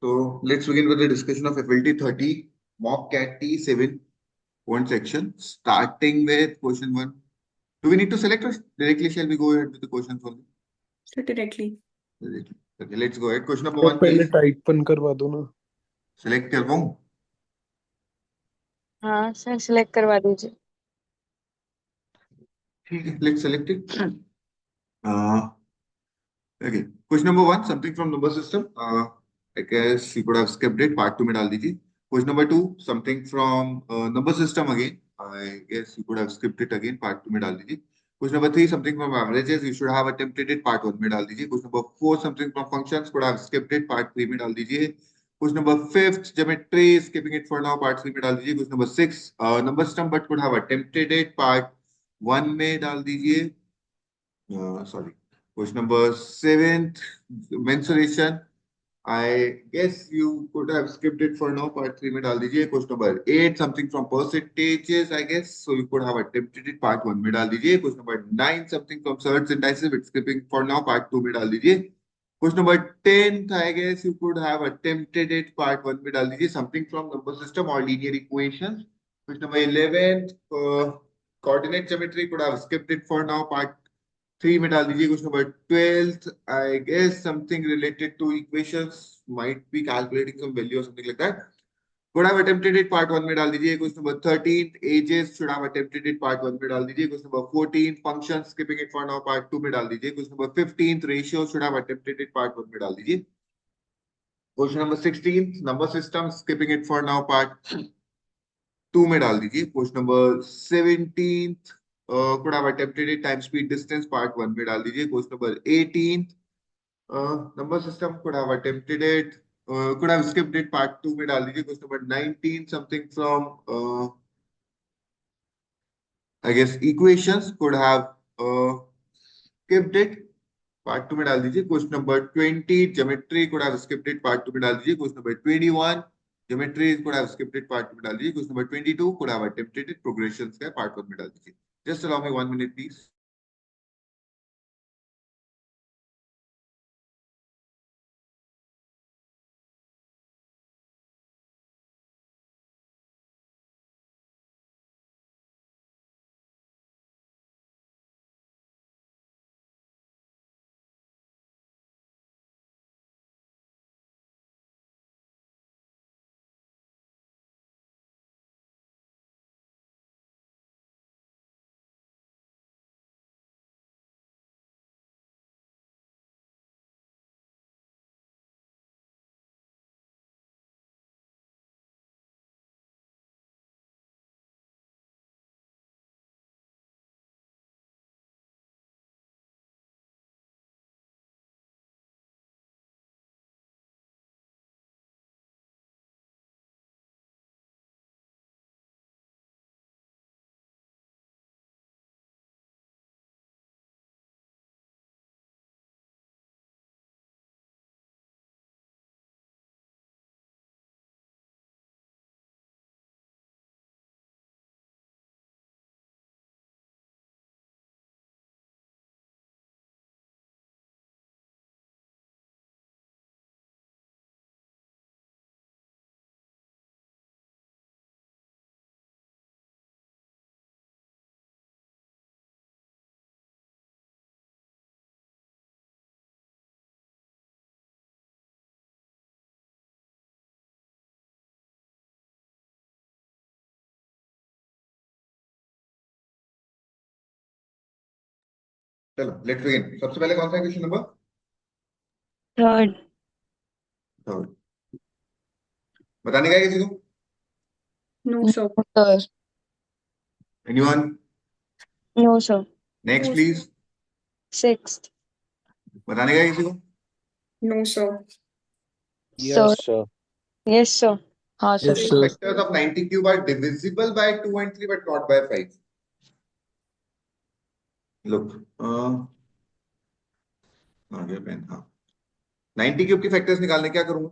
So let's begin with the discussion of FLT 30 mock cat T7 point section, starting with question 1. Do we need to select or directly shall we go ahead with the questions only? So directly. Directly. Okay, let's go ahead. Question number तो 1, पहले please. Type पन करवा दो ना। Select करवाऊं? हाँ sir select करवा दीजिए। ठीक है, let's select it. Okay. Question number 1, something from number system. I guess you could have skipped it. Part 2 में डाल दीजिए. Question number 2, something from number system again. I guess you could have skipped it again. Part 2 में डाल दीजिए. Question number 3, something from averages. You should have attempted it. Part 1 में डाल दीजिए. Question number 4, something from functions. Could have skipped it. Part 3 में डाल दीजिए. Question number 5, geometry. Skipping it for now. Part 3 में डाल दीजिए. Question number 6, number system but could have attempted it. Part 1 में डाल दीजिए. Sorry. Question number 7, mensuration. I guess you could have skipped it for now. Part 3 में डाल दीजिए. Question number 8, something from percentages, I guess. So you could have attempted it. Part 1 में डाल दीजिए. Question number 9, something from surds and indices, but skipping for now. Part 2 में डाल दीजिए. Question number 10, I guess you could have attempted it. Part 1 में डाल दीजिए. Something from number system or linear equations. Question number 11, coordinate geometry, could have skipped it for now. Part 3 में डाल दीजिए. Question number 12, I guess something related to equations, might be calculating some value or something like that. Could have attempted it. Part 1 में डाल दीजिए. Question number 13, ages, should have attempted it. Part 1 में डाल दीजिए. Question number 14, functions, skipping it for now. Part 2 में डाल दीजिए. Question number 15, ratio, should have attempted it. Part 1 में डाल दीजिए. Question number 16, number system, skipping it for now. Part 2 में डाल दीजिए. Question number 17, could have attempted it. Time, speed, distance, part 1 में डाल दीजिए. Question number 18, number system, could have attempted it. Could have skipped it. Part 2 में डाल दीजिए. Question number 19, something from I guess equations, could have skipped it. Part 2 में डाल दीजिए. Question number 20, geometry, could have skipped it. Part 2 में डाल दीजिए. Question number 21, geometry, could have skipped it. Part 2 में डाल दीजिए. Question number 22, could have attempted it. Progressions का Part 1 में डाल दीजिए. Just allow me 1 minute, please. चलो लेट्स बिगिन. सबसे पहले कौन सा क्वेश्चन नंबर? थर्ड। थर्ड. बताने का है किसी को? No, sir. Sir. Anyone? No sir. Next No, please. Sixth. बताने का है किसी को? No, sir. Sir. Yes, sir. Yes sir. हाँ sir. Yes, sir. Factors of 90 cube are divisible by 2 and 3 but not by 5. Look, आ गया pen. हाँ, 90 cube के factors निकालने क्या करूंगा?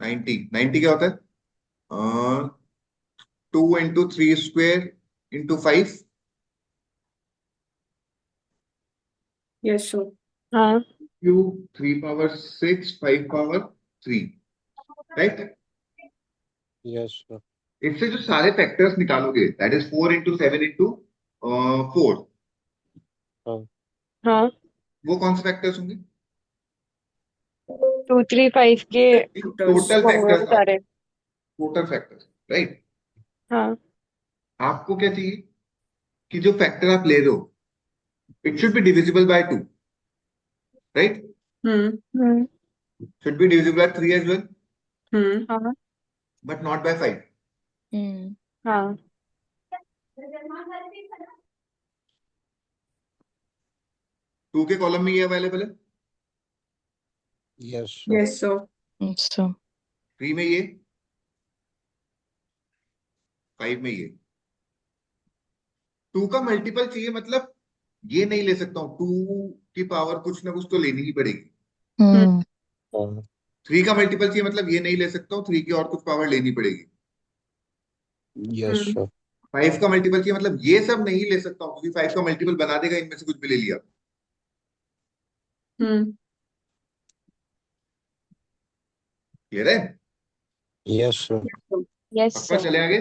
90 क्या होता है? 2 into 3 square into 5. Yes, sir. हाँ। Cube 3 power 6, 5 power 3. Right. Yes, sir. इससे जो सारे फैक्टर्स निकालोगे दैट इज 4 इंटू 7 इंटू 4, हाँ वो कौन से फैक्टर्स होंगे? 2 3 5 के टोटल होंगे फैक्टर्स, सारे। Total factors, right. हाँ आपको क्या चाहिए कि जो फैक्टर आप ले रहे हो it should be divisible by 2, right, hmm should be divisible by 3 as well, हाँ but not by 5. हाँ 2 के कॉलम में ये अवेलेबल है, Yes, sir. Yes, sir. अच्छा 3 में ये, 5 में ये। 2 का मल्टीपल चाहिए, मतलब ये नहीं ले सकता हूँ, 2 की पावर कुछ ना कुछ तो लेनी ही पड़ेगी। Uh, 3 का मल्टीपल चाहिए, मतलब ये नहीं ले सकता हूँ, 3 की और कुछ पावर लेनी पड़ेगी। yes, हम्म sir. 5 का मल्टीपल चाहिए, मतलब ये सब नहीं ले सकता हूँ, क्योंकि 5 का मल्टीपल बना देगा, इनमें से कुछ भी ले लिया। हम्म क्लियर है? Yes, sir. यस पक्का, सर। चले आगे।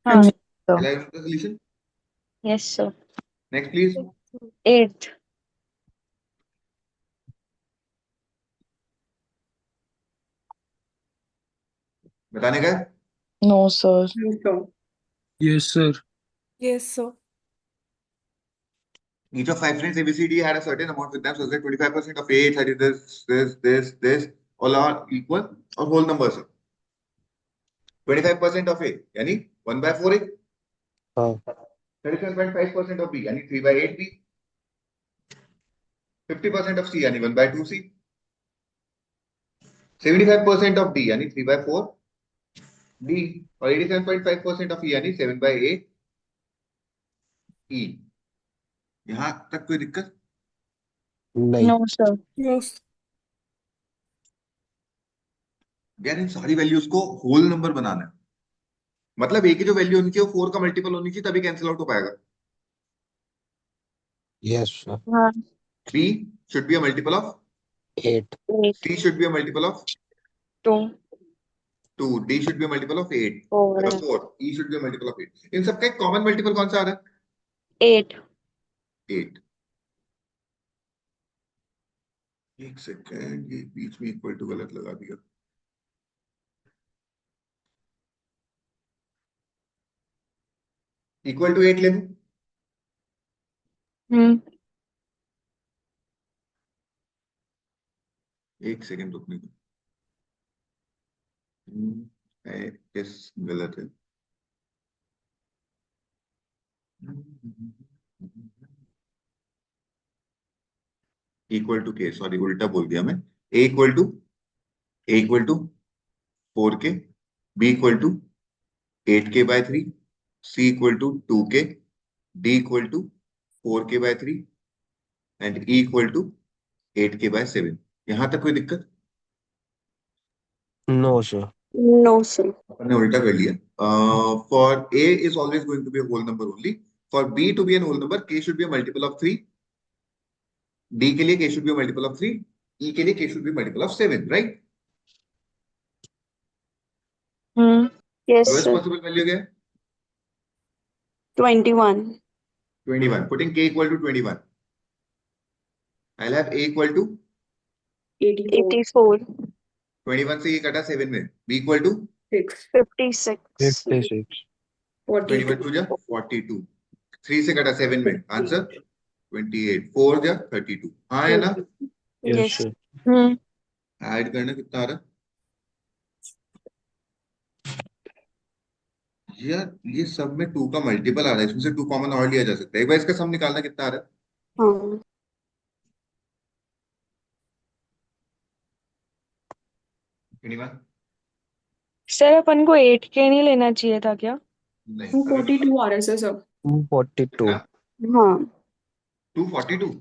हाँ solution. Yes sir. Next please. 8 बताने का है? No sir. No, sir. Yes, sir. Yes, sir. Each of 5 friends ABCD had a certain amount with them, so that 25% of A, 30, this, all are equal और whole numbers है। 25% of A यानी 1 by 4A, Uh, 37.5% of B यानी 3 by 8B, 50% of C यानी 1 by 2C, 75% of D यानी 3 by 4D, और 87.5% of E यानी 7 by 8E। यहाँ तक कोई दिक्कत? नहीं. No sir. No, यार इन सारी वैल्यूज को होल नंबर बनाना है, मतलब ए की जो वैल्यू होनी चाहिए वो 4 का मल्टीपल होनी चाहिए, तभी कैंसिल आउट हो पाएगा। Yes, sir. हाँ B should be a multiple of 8. 8 C should be a multiple of 2 2, D should be a multiple of 8, 4 4, E should be a multiple of 8। इन सबका एक कॉमन मल्टीपल कौन सा आ रहा 8 है? 8। एक सेकेंड, ये बीच में इक्वल टू गलत लगा दिया। इक्वल टू 8 ले लूं? एक सेकेंड रुकने दो। यस, गलत है। इक्वल टू के, सॉरी उल्टा बोल दिया मैं। ए equal to 4 K, B equal to 8 के/3, C equal to 2 K, D equal to 4 के/3 एंड ई इक्वल टू 8 के/7। यहां तक कोई दिक्कत? No, sir. No sir. अपन ने उल्टा कर लिया। For A is always going to be whole number only, for B to be an whole number K should be multiple of 3, D के लिए के शुड बी मल्टीपल ऑफ 3, ई के लिए के should be multiple of 7, right. Yes lowest sir. Possible value क्या है? 21 21। Putting k equal to 21, I have a equal to 84. 84 21 से ये कटा 7 में, बी इक्वल टू 6. 56 56. 21 42. टू जा 42, 3 से कटा 7 में, आंसर 28, 4 जा 32। हाँ है ना? Yes, yes. sir. ऐड करना कितना आ रहा है यार? ये सब में 2 का मल्टीपल आ रहा है, इसमें से 2 कॉमन और लिया जा सकता है। एक बार इसका सम निकालना कितना आ रहा है? हाँ 21? सर अपन को 8 के नहीं लेना चाहिए था क्या? नहीं, 242 आ रहा है सर। 242. हाँ 242।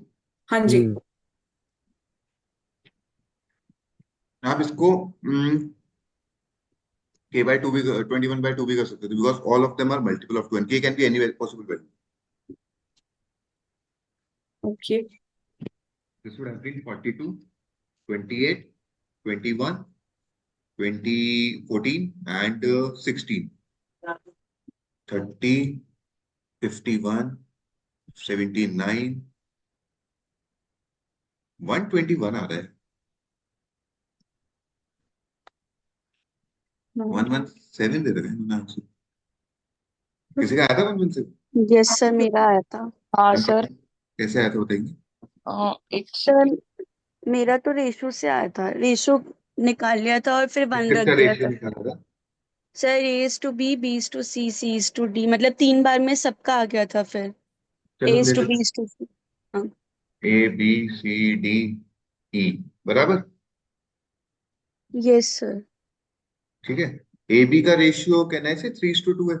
हाँ जी। आप इसको k/2 भी 21/2 भी कर सकते थे, because all of them are multiple of 2 and k can be any possible value. Okay. This would have been 42, 28, 21 2014 and 16. 30, 51, 79, 121 आ रहा है, 117 दे रहे हैं आंसर। किसी का आया था 117? यस सर, मेरा आया था। हाँ सर। कैसे आया था बताएंगे? एक सर मेरा तो रेशो से आया था, रेशो निकाल लिया था और फिर 1 रख किसका दिया रेशियो था। निकाला था? Sir A is to B, B is to C, C is to D, मतलब 3 बार में सबका आ गया था फिर। ए चलो ले इज टू लो, बी इज टू सी। हाँ। A B C D E बराबर, यस सर। ठीक है। ए बी का रेशियो कहना है 3:2 है।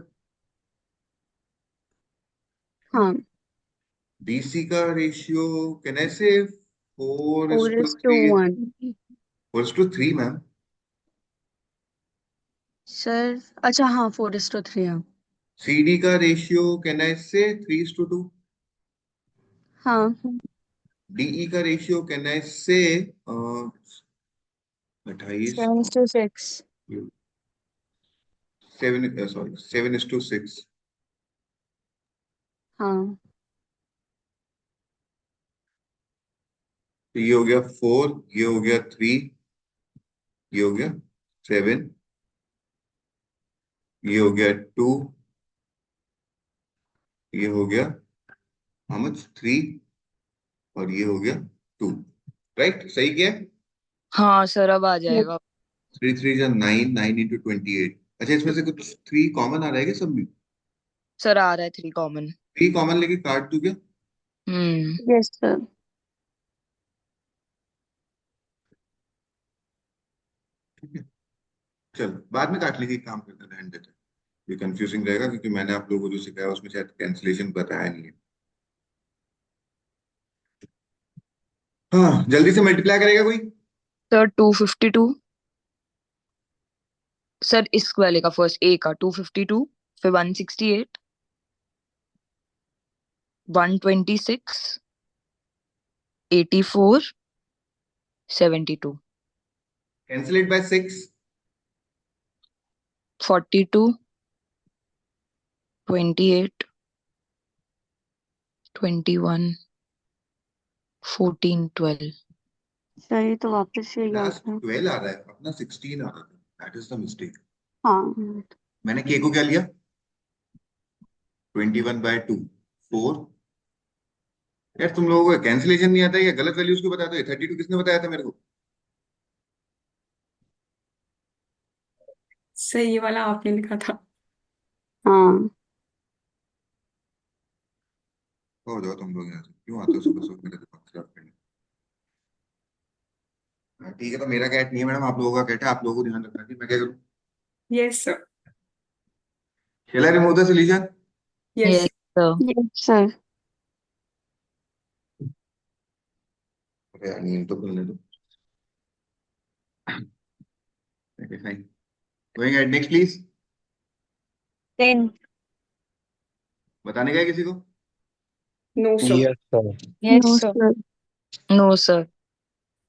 हाँ। बी सी का रेशियो कहना है से 4 इज टू 4:3, 1। 4:3 मैम। सर अच्छा, हाँ 4 इज टू 3। हाँ। सी डी का रेशियो कहना है से 3:2। हाँ। डीई का रेशियो कहना है से 28, 7 इज टू 6। 7:6। हाँ। तो ये हो गया 4, ये हो गया 3, ये हो गया 7, ये हो गया 2, ये हो गया how much 3, और ये हो गया 2। राइट, सही किया? हाँ सर, अब आ जाएगा। 3 3 जा 9, 9 into 28। अच्छा, इसमें से कुछ 3 कॉमन आ रहा है क्या सब में? सर आ रहा है 3 कॉमन। 3 कॉमन लेके काट दूं क्या? Yes sir. ठीक है, चलो बाद में काट लेंगे, एक काम करते हैं, रहने देते हैं। ये कंफ्यूजिंग रहेगा क्योंकि मैंने आप लोगों को जो सिखाया उसमें शायद कैंसिलेशन बताया नहीं है। हाँ, जल्दी से मल्टीप्लाई करेगा कोई? सर 252। सर इस वाले का फर्स्ट ए का 252, फिर 168, 126, 84, 72, कैंसिलेट बाय 6। 42, 28, 21, 14, 12। सर ये तो वापस से गया लास्ट था। 12 आ रहा है, अपना 16 आ रहा था, दैट इज द मिस्टेक। हाँ। मैंने के को क्या लिया? 21/2, 4। यार तुम लोगों को कैंसिलेशन नहीं आता है या गलत वैल्यूज क्यों बताते हो? 32 किसने बताया था मेरे को? सही वाला आपने लिखा था। हाँ। हो जाओ तुम लोग यहाँ से, क्यों आते हो सुबह सुबह मेरे दिमाग खराब करने? हाँ, ठीक है, तो मेरा कैट नहीं है मैडम, आप लोगों का कैट है, आप लोगों को ध्यान रखना कि मैं क्या करूँ। Yes sir. Shall I remove the solution? Yes. Yes sir. Yes sir. अरे यार, नींद तो खुलने दो। Okay, fine. Going ahead, next please. 10। बताने का है किसी को? No sir. Yes sir. Yes no sir. Sir. No sir.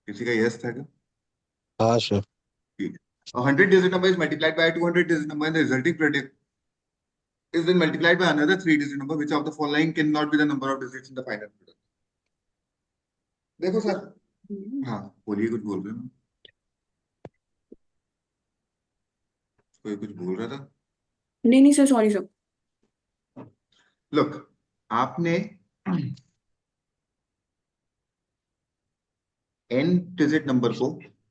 किसी का यस था क्या? हाँ सर। ठीक है। A 100-digit number is multiplied by a 200-digit number and the resulting product is then multiplied by another 3-digit number. Which of the following cannot be the number of digits in the final product? देखो sir, हाँ बोलिए, कुछ बोल रहे हो ना? कोई कुछ बोल रहा था? नहीं नहीं सर, सॉरी सर। लुक, आपने n डिजिट नंबर को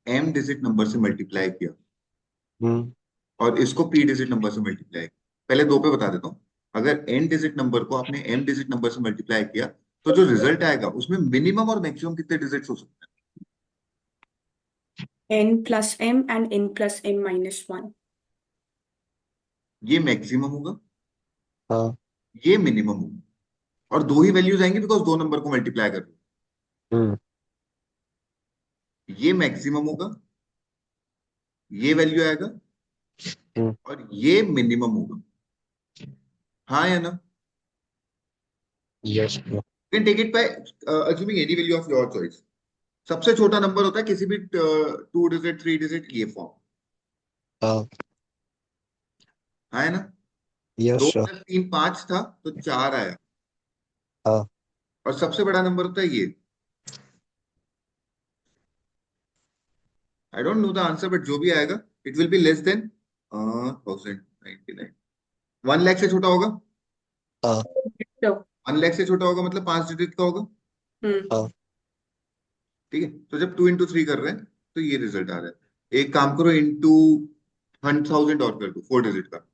m डिजिट नंबर से मल्टीप्लाई किया हम्म। और इसको p डिजिट नंबर से मल्टीप्लाई किया। पहले दो पे बता देता हूँ। अगर n डिजिट नंबर को आपने m डिजिट नंबर से मल्टीप्लाई किया तो जो रिजल्ट आएगा उसमें मिनिमम और मैक्सिमम कितने डिजिट्स हो सकते हैं? n+m and n+m-1। ये मैक्सिमम होगा, हाँ। ये मिनिमम होगा, और दो ही वैल्यूज आएंगी बिकॉज दो नंबर को मल्टीप्लाई कर रहे हम्म। हो। ये मैक्सिमम होगा, ये वैल्यू आएगा, हम्म। और ये मिनिमम होगा। हाँ या ना? Yes sir. Can take it by assuming any value of your choice. सबसे छोटा नंबर होता है किसी भी 2 डिजिट 3 डिजिट ये फॉर्म, हाँ है ना? यस दो सर। प्लस तीन पांच था तो चार आया। हाँ और सबसे बड़ा नंबर होता है ये। I don't know the answer but जो भी आएगा it will be less then 1099। 1 lakh से छोटा होगा। हाँ So, 1 लाख से छोटा होगा मतलब 5 डिजिट का होगा। हाँ ठीक है, तो जब 2 into 3 कर रहे हैं तो ये रिजल्ट आ रहा है। एक काम करो, इंटू 100,000 और कर दो 4 डिजिट का।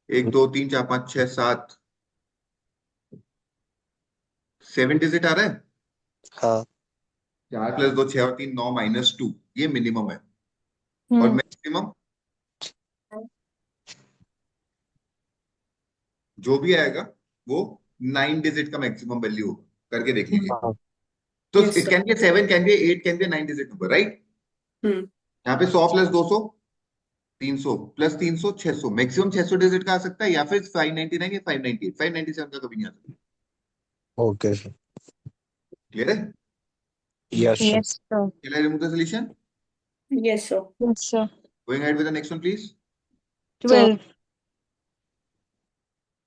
1 2 3 4 5 6 7, 7 डिजिट आ रहा है। हाँ 4 + 2 6 और 3 9 - 2, ये मिनिमम है। और हम्म मैक्सिमम जो भी आएगा वो 9 डिजिट का मैक्सिमम वैल्यू होगा। करके देख लीजिए। हाँ तो yes, it sir. Can be 7, can be 8, can be 9 digit number, right? Hmm. यहाँ पे 100 + 200 300 + 300 600, मैक्सिमम 600 डिजिट का आ सकता है, या फिर 599 या 598, 597 का कभी नहीं आ सकता। Okay sir. क्लियर है? Yes sir. Yes sir. Can I remove the solution? Yes, sir. Yes sir. Going ahead with the next one, please. 12।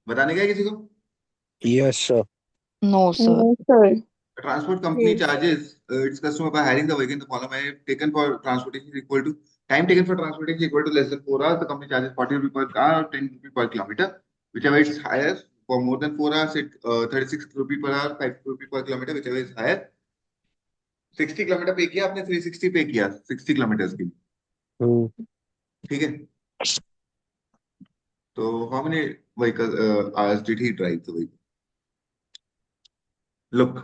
बताने का है किसी को? Yes sir. No sir. No sir. Transport company Yes. charges its customer by hiring the vehicle. The column I have taken for transportation is equal to time taken for transportation is equal to less than 4 hours. The company charges 40 rupees per car or 10 rupees per kilometer. Whichever is higher, for more than 4 hours, it 36 rupees per hour, 5 rupees per kilometer, whichever is higher. 60 kilometre पे किया आपने, 360 पे किया 60 kilometre की। हम्म ठीक है, तो how many vehicle hours did he drive the vehicle? Look,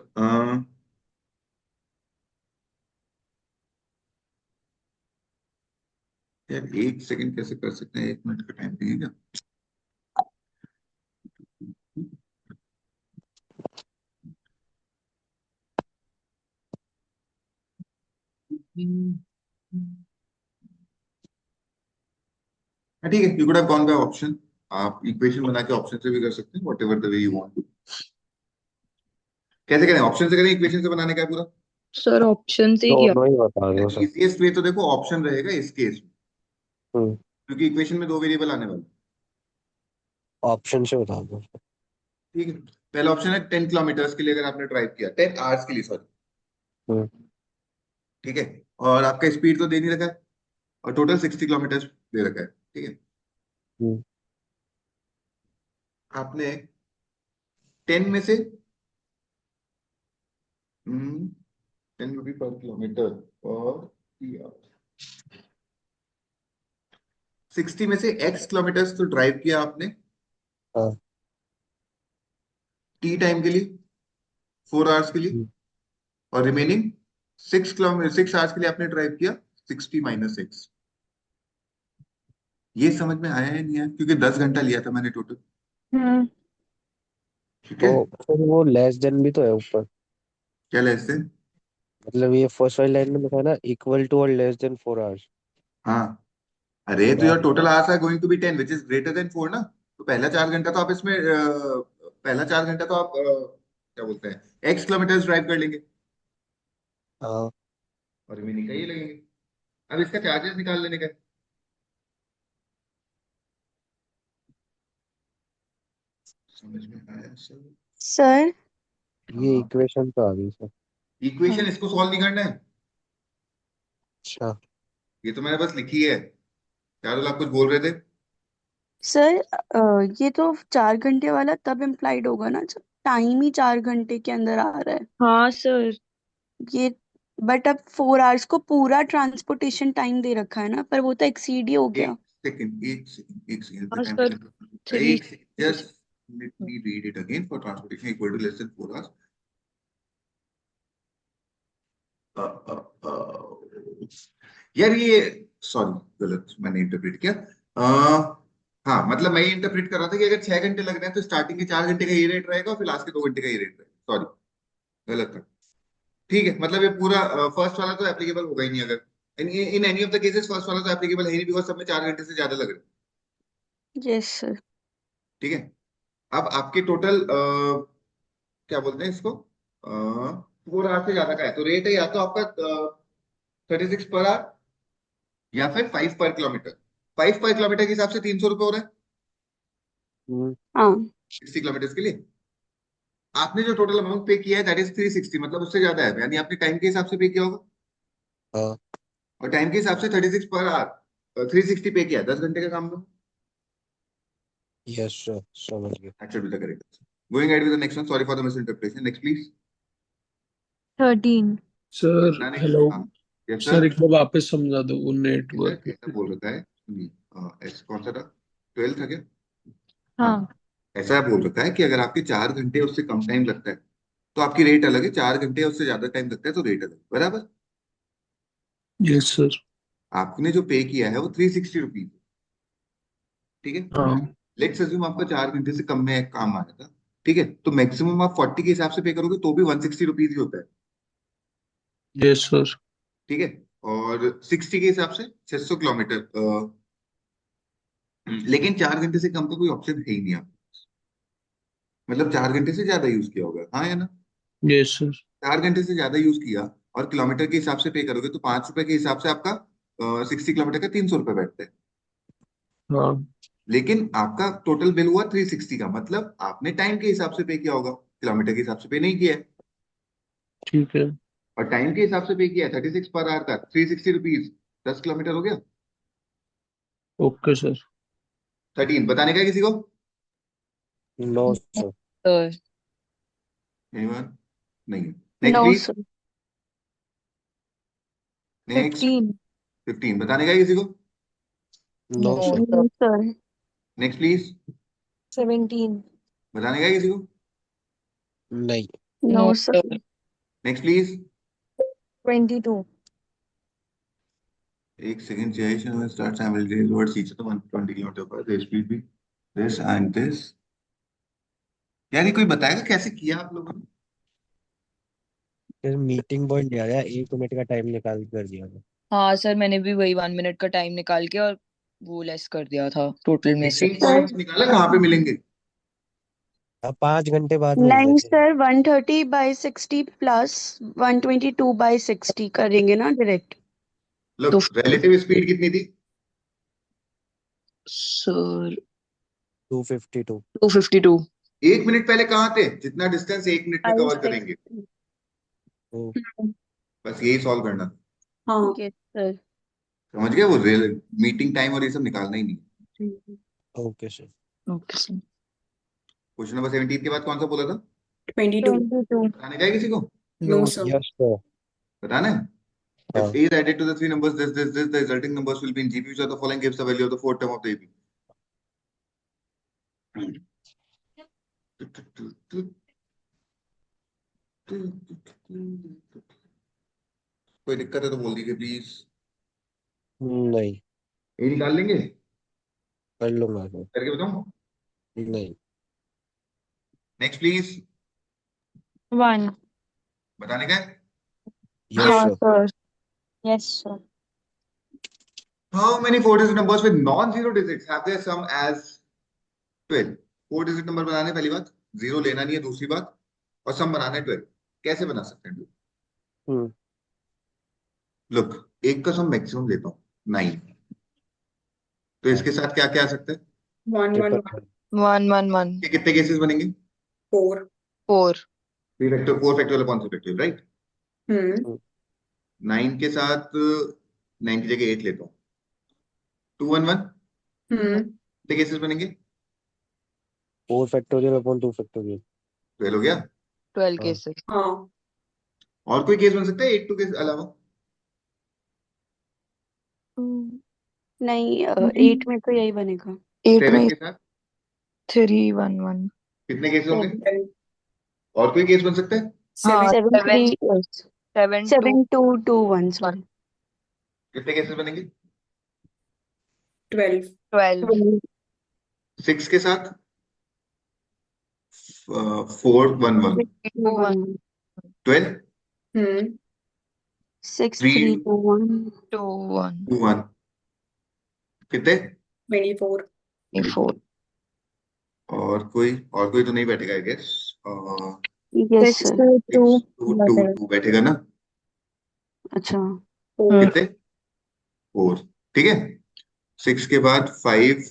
यार 1 सेकंड कैसे कर सकते हैं, 1 मिनट का टाइम देंगे क्या? हाँ, ठीक है, you could have gone by option. आप इक्वेशन बना के ऑप्शन से भी कर सकते हैं, whatever the way you want to. कैसे करें, ऑप्शन से करें, इक्वेशन से बनाने का है पूरा? सर ऑप्शन से ही किया। दोनों ही बता दो सर। इजीएस्ट वे तो देखो ऑप्शन रहेगा इस केस में, हम्म क्योंकि इक्वेशन में 2 वेरिएबल आने वाले। ऑप्शन से बता दो सर। ठीक है, पहला ऑप्शन है 10 किलोमीटर के लिए अगर आपने ड्राइव किया, 10 आवर्स के लिए, सॉरी। हम्म ठीक है, और आपका स्पीड तो दे नहीं रखा है, और टोटल 60 किलोमीटर दे रखा है। ठीक है, हम्म आपने 10 में से 10 रुपी पर किलोमीटर और 60 में से एक्स किलोमीटर तो ड्राइव किया आपने हाँ टी टाइम के लिए, 4 आवर्स के लिए। हम्म और रिमेनिंग 6 किलोमीटर 6 आवर्स के लिए आपने ड्राइव किया 60 - 6। ये समझ में आया है नहीं आया, क्योंकि 10 घंटा लिया था मैंने टोटल। हम्म ठीक तो है, फिर वो लेस देन भी तो है ऊपर। क्या लेस देन? मतलब ये फर्स्ट वाली लाइन में लिखा है ना, इक्वल टू और लेस देन 4 आवर्स। हाँ, अरे और तो योर आप total hours are going to be 10 which is greater than 4 ना। तो पहला 4 घंटा तो आप इसमें पहला 4 घंटा तो आप क्या बोलते हैं, एक्स किलोमीटर ड्राइव कर लेंगे, हाँ और रिमेनिंग का ये लगेंगे। अब इसका चार्जेस निकाल लेने का है। समझ में आया सर? सर। ये हाँ, इक्वेशन तो आ गई सर। इक्वेशन इसको सॉल्व नहीं करना है, अच्छा। ये तो मैंने बस लिखी है। चारों आप कुछ बोल रहे थे? सर ये तो 4 घंटे वाला तब इम्प्लाइड होगा ना जब टाइम ही 4 घंटे के अंदर आ रहा है। हाँ सर। ये बट अब 4 आवर्स को पूरा ट्रांसपोर्टेशन टाइम दे रखा है ना, पर वो तो एक्सीड ही हो एक गया। सेकंड, एक सेकंड पे हाँ टाइम सर। टेकन। थ्री। एक second, just let me read it again. For transportation equal to less than 4 hours. यार ये, सॉरी, गलत मैंने इंटरप्रेट किया। हाँ, मतलब मैं ये इंटरप्रेट कर रहा था कि अगर 6 घंटे लग रहे हैं तो स्टार्टिंग के 4 घंटे का ये रेट रहेगा और फिर लास्ट के 2 घंटे का ये रेट रहेगा। सॉरी, गलत था। ठीक है, मतलब ये पूरा फर्स्ट वाला तो एप्लीकेबल होगा ही नहीं, अगर in any of the cases first वाला तो एप्लीकेबल है ही नहीं, बिकॉज सब में 4 घंटे से ज्यादा लग रहे हैं। Yes sir. ठीक है, अब आपके टोटल क्या बोलते हैं इसको, 4 आवर से ज्यादा का है तो रेट है या तो आपका 36 पर आवर या फिर 5 पर किलोमीटर। 5 पर किलोमीटर के हिसाब से 300 रुपये हो रहा है हम्म, हाँ 60 किलोमीटर के लिए। आपने जो टोटल अमाउंट पे किया है दैट इज 360, मतलब उससे ज्यादा है, यानी आपने टाइम के हिसाब से पे किया होगा, हाँ और टाइम के हिसाब से 36 पर आवर 360 पे किया 10 घंटे का काम में। यस सर, समझ गया। That should be the correct answer. Going ahead with the next one. Sorry for the misinterpretation. Next, please. 13. Sir बताने हेलो। हाँ यस सर सर। एक बार वापस समझा दो वो सर नेटवर्क। ऐसा बोल रखा है, सुनिए, ऐसा कौन सा था, 12 था क्या? हाँ, हाँ ऐसा बोल रखा है कि अगर आपके 4 घंटे उससे कम टाइम लगता है तो आपकी रेट अलग है, 4 घंटे उससे ज्यादा टाइम लगता है तो रेट अलग, बराबर। Yes sir. आपने जो पे किया है वो 360 रुपीज, ठीक है। हाँ लेट्स अज्यूम आपका 4 घंटे से कम में एक काम आया था, ठीक है, तो मैक्सिमम आप 40 के हिसाब से पे करोगे तो भी 160 रुपीज ही होता है, यस सर। ठीक है। और 60 के हिसाब से 600 किलोमीटर, लेकिन 4 घंटे से कम का कोई ऑप्शन है ही नहीं आप, मतलब 4 घंटे से ज्यादा यूज किया होगा, हाँ या ना। Yes sir. 4 घंटे से ज्यादा यूज किया और किलोमीटर के हिसाब से पे करोगे तो 5 रुपए के हिसाब से आपका 60 किलोमीटर का 300 रुपये बैठता है। हाँ लेकिन आपका टोटल बिल हुआ 360 का, मतलब आपने टाइम के हिसाब से पे किया होगा, किलोमीटर के हिसाब से पे नहीं किया है। ठीक है। और टाइम के हिसाब से पे किया है 36 पर आवर का 360 रुपीज, 10 किलोमीटर हो गया। Okay sir. 13 बताने का है किसी को? No sir. Sir Anyone? नहीं। Next no please. Sir. Next 15. 15 बताने का है किसी को? No No sir. sir. Sir. Next please. 17. बताने का है किसी को? नहीं। No No sir. sir. Next please. 22. एक सेकंड चाहिए, स्टार्ट साइमल्टेनियस वर्ड सीखा तो 120 किलोमीटर पर दिस स्पीड भी, दिस एंड दिस। यार ये कोई बताएगा कैसे किया आप लोगों ने? फिर मीटिंग पॉइंट दिया गया, 1 मिनट का टाइम निकाल कर दिया था। हाँ सर, मैंने भी वही 1 मिनट का टाइम निकाल के और वो लेस कर दिया था टोटल में से। मीटिंग पॉइंट्स निकाला कहाँ पे मिलेंगे? अब 5 घंटे बाद मिल नहीं रहे थे। सर 130/60 प्लस 122/60 करेंगे ना डायरेक्ट। तो लुक, रिलेटिव स्पीड कितनी थी? सर 252। 252। 1 मिनट पहले कहाँ थे? जितना डिस्टेंस 1 मिनट में बाई कवर करेंगे, 60। ओ, बस यही सॉल्व करना था। हाँ यस सर। समझ गए? वो मीटिंग टाइम और ये सब निकालना ही नहीं। Okay sir. Okay sir. Question number 17 के बाद कौन सा बोला था? 22। 22. बताने का है किसी को? No No, sir. Yes sir. बताना है? If हाँ a is added to the three numbers, this, the resulting numbers will be in GP, which of the following gives the value of the fourth term of the AP? कोई दिक्कत है तो बोल दीजिए please. नहीं, ये निकाल लेंगे? कर लूंगा सर। करके बताऊं? नहीं। Next please. 1. बताने का है? यस हाँ sir. Sir. Yes sir. How many four-digit numbers with non-zero digits have their sum as 12? 4 digit number बनाने, पहली बात जीरो लेना नहीं है, दूसरी बात और सम बनाना है 12। कैसे बना सकते हैं? हम्म। लुक, एक का सम मैक्सिमम लेता हूँ 9, तो हाँ, इसके साथ क्या क्या आ सकता है? 1 1 ट्रिपल 1 1 1 ये कितने केसेस बनेंगे? 4 4। 3 फैक्टर 4 फैक्टोरियल कौन सा फैक्टोरियल, राइट। हम्म 9 के साथ 9 की जगह 8 लेता हूँ, 2 1 1 हम्म कितने केसेस बनेंगे? 4 फैक्टोरियल अपॉन 2 फैक्टोरियल। 12 हो गया। 12 हाँ केसेस। हाँ। और कोई केस बन सकता है 8 2 के अलावा? नहीं 8 में तो यही बनेगा। 8 7 में के साथ 3 1 1। कितने केसेस होंगे? 7 और कोई केस बन सकता है? हाँ 7 3 7 2 7 2 2 1 सॉरी। कितने केसेस बनेंगे? 12 12। 6 के साथ 4 1 1 2 1 12 हम्म 6 3 3 2 1 2 1 2 1 कितने? 24 24। और कोई तो नहीं बैठेगा आई गेस। Yes 6 sir. 2 2 2 2 बैठेगा ना? अच्छा 4 कितने? 4, ठीक है। 6 के बाद 5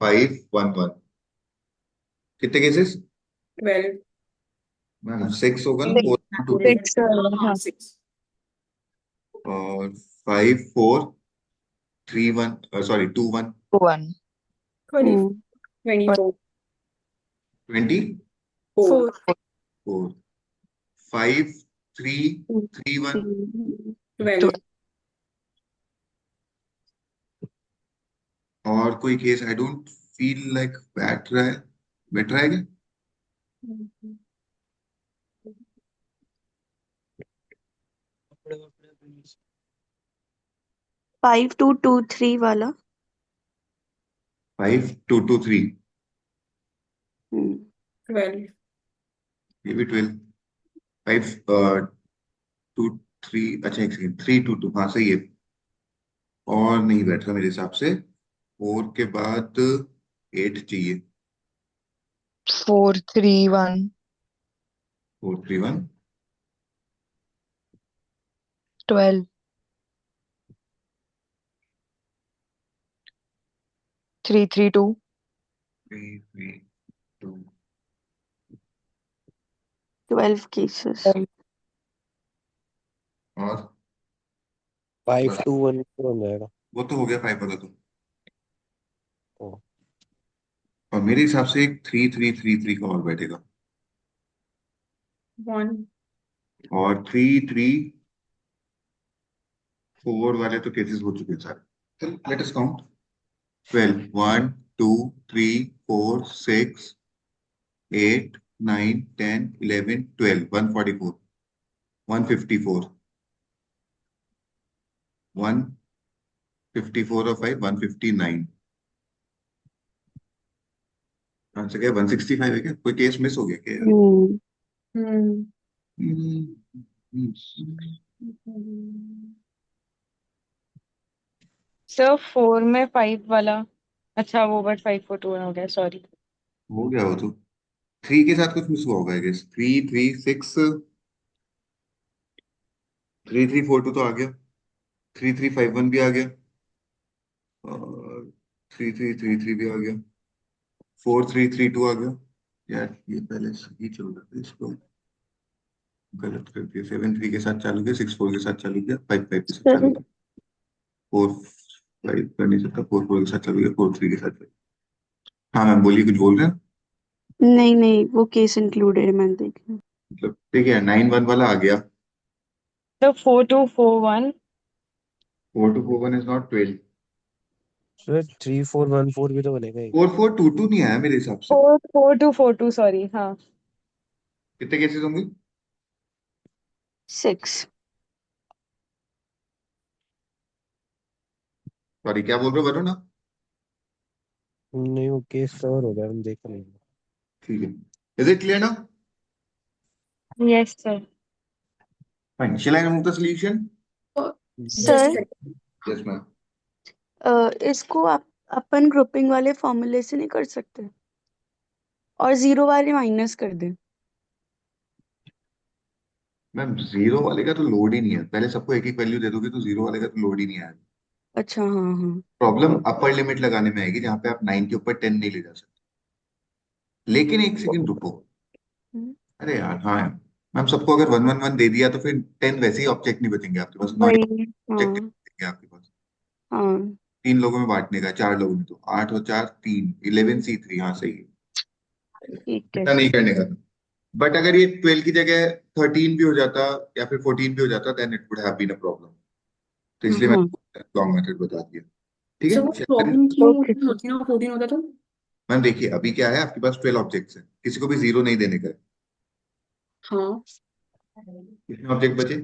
5 1 1 कितने केसेस? 12 मैम 6 होगा ना, Six. 4 2 Six, हाँ हाँ. 6 और 5 4 3 1 सॉरी 2 1 1 24 24 24 4 5 3 3 1 12 और कोई case I don't feel like बैठ रहा है क्या? 5223 वाला. 5 2 2 3 हम्म. 12 ये भी 12 5 2 3 अच्छा एक सेकंड 3 2 2 हाँ सही है। और नहीं बैठ रहा मेरे हिसाब से। 4 के बाद 8 चाहिए। 4 3 1 4 3 1 12 3 3 2 3 3 2 12 cases. और 5214 हो जाएगा. वो तो हो गया 5 वाला तो। ओ. और मेरे हिसाब से एक 3 3 3 3 का और बैठेगा 1 और 3 3 4 वाले तो केसेस हो चुके हैं सारे। लेट अस काउंट 12 1 2 3 4 6 8 9 10 11 12 144 154 154 और 5 159 आंसर क्या 165 है क्या? कोई केस मिस हो गया क्या यार? हम्म. सर 4 में 5 वाला. अच्छा वो बट 542 हो गया, सॉरी. हो गया वो तो। 3 के साथ कुछ मिस हुआ होगा आई गेस। 3 3 6 3 3 4 2 तो आ गया। 3 3 5 1 भी आ गया और 3 3 3 3 भी आ गया। 4 3 3 2 आ गया। यार ये पहले सही चल रहा था, इसको गलत कर दिया। 7 3 के साथ चालू किया, 6 4 के साथ चालू किया, 5 5 के साथ चालू सर, किया, 4 5 कर नहीं सकता, 4 4 के साथ चालू किया, 4 3 के साथ चालू। हाँ मैम बोलिए, कुछ बोल रहे हैं? नहीं नहीं, वो केस इंक्लूडेड है, मैंने देखा. मतलब ठीक है 9 1 वाला आ गया। सर 4241. 4 2 4 1 is not 12। सर 3414 भी तो बनेगा ही. 4 4 2 2 नहीं आया मेरे हिसाब से। 4242, सॉरी, हाँ. कितने केसेस होंगे? 6. सॉरी क्या बोल रहे हो, वरुण आप? नहीं वो केस कवर हो गया, हम देख लेंगे. ठीक है। Is it clear now? Yes sir. Fine, shall I remove the solution? Just sir, yes ma'am. इसको आप अपन ग्रुपिंग वाले फॉर्मूले से नहीं कर सकते और जीरो वाले माइनस कर दे. मैम जीरो वाले का तो लोड ही नहीं है, पहले सबको एक एक वैल्यू दे दोगे तो जीरो वाले का तो लोड ही नहीं आएगा। अच्छा, हाँ हाँ. प्रॉब्लम अपर लिमिट लगाने में आएगी, जहां पे आप 9 के ऊपर 10 नहीं ले जा सकते। लेकिन एक सेकंड रुको। हम्म, अरे यार हाँ यार, मैम सबको अगर 1 1 1 दे दिया तो फिर 10 वैसे ही ऑब्जेक्ट नहीं बचेंगे आपके पास, नॉट वही. ऑब्जेक्ट हाँ बचेंगे आपके पास। हाँ. 3 लोगों में बांटने का, 4 लोगों में तो 8 और 4 3 11 C3, हाँ सही है। ठीक है इतना नहीं सर. करने का था। बट अगर ये 12 की जगह 13 भी हो जाता या फिर 14 भी हो जाता then it would have been a problem. तो इसलिए हाँ. मैंने लॉन्ग मेथड बता दिया। ठीक सर वो है। प्रॉब्लम क्यों ओके सर. 13 और 14 होता तो? मैम देखिए अभी क्या है, आपके पास 12 ऑब्जेक्ट्स हैं, किसी को भी जीरो नहीं देने का है। हाँ कितने ऑब्जेक्ट बचे?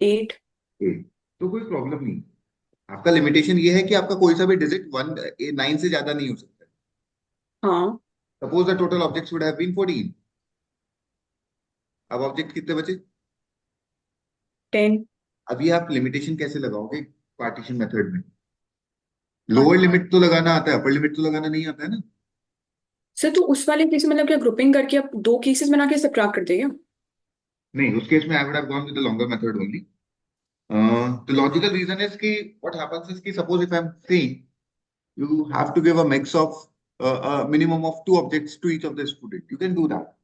8 8। तो कोई प्रॉब्लम नहीं। आपका लिमिटेशन ये है कि आपका कोई सा भी डिजिट 9 से ज्यादा नहीं हो सकता। हाँ suppose the total objects would have been 14। अब ऑब्जेक्ट कितने बचे? 10 अभी आप लिमिटेशन कैसे लगाओगे पार्टीशन मेथड में? हाँ लोअर लिमिट तो लगाना आता है, अपर लिमिट तो लगाना नहीं आता है ना। सर, तो उस वाले केस में मतलब क्या ग्रुपिंग करके आप दो केसेस बना के सब्ट्रैक्ट करते हैं क्या? नहीं, उस केस में आई would have gone with the longer method only. The logical reason is कि what happens is कि suppose if I'm saying you have to give a mix of a minimum of two objects to each of the student, you can do that.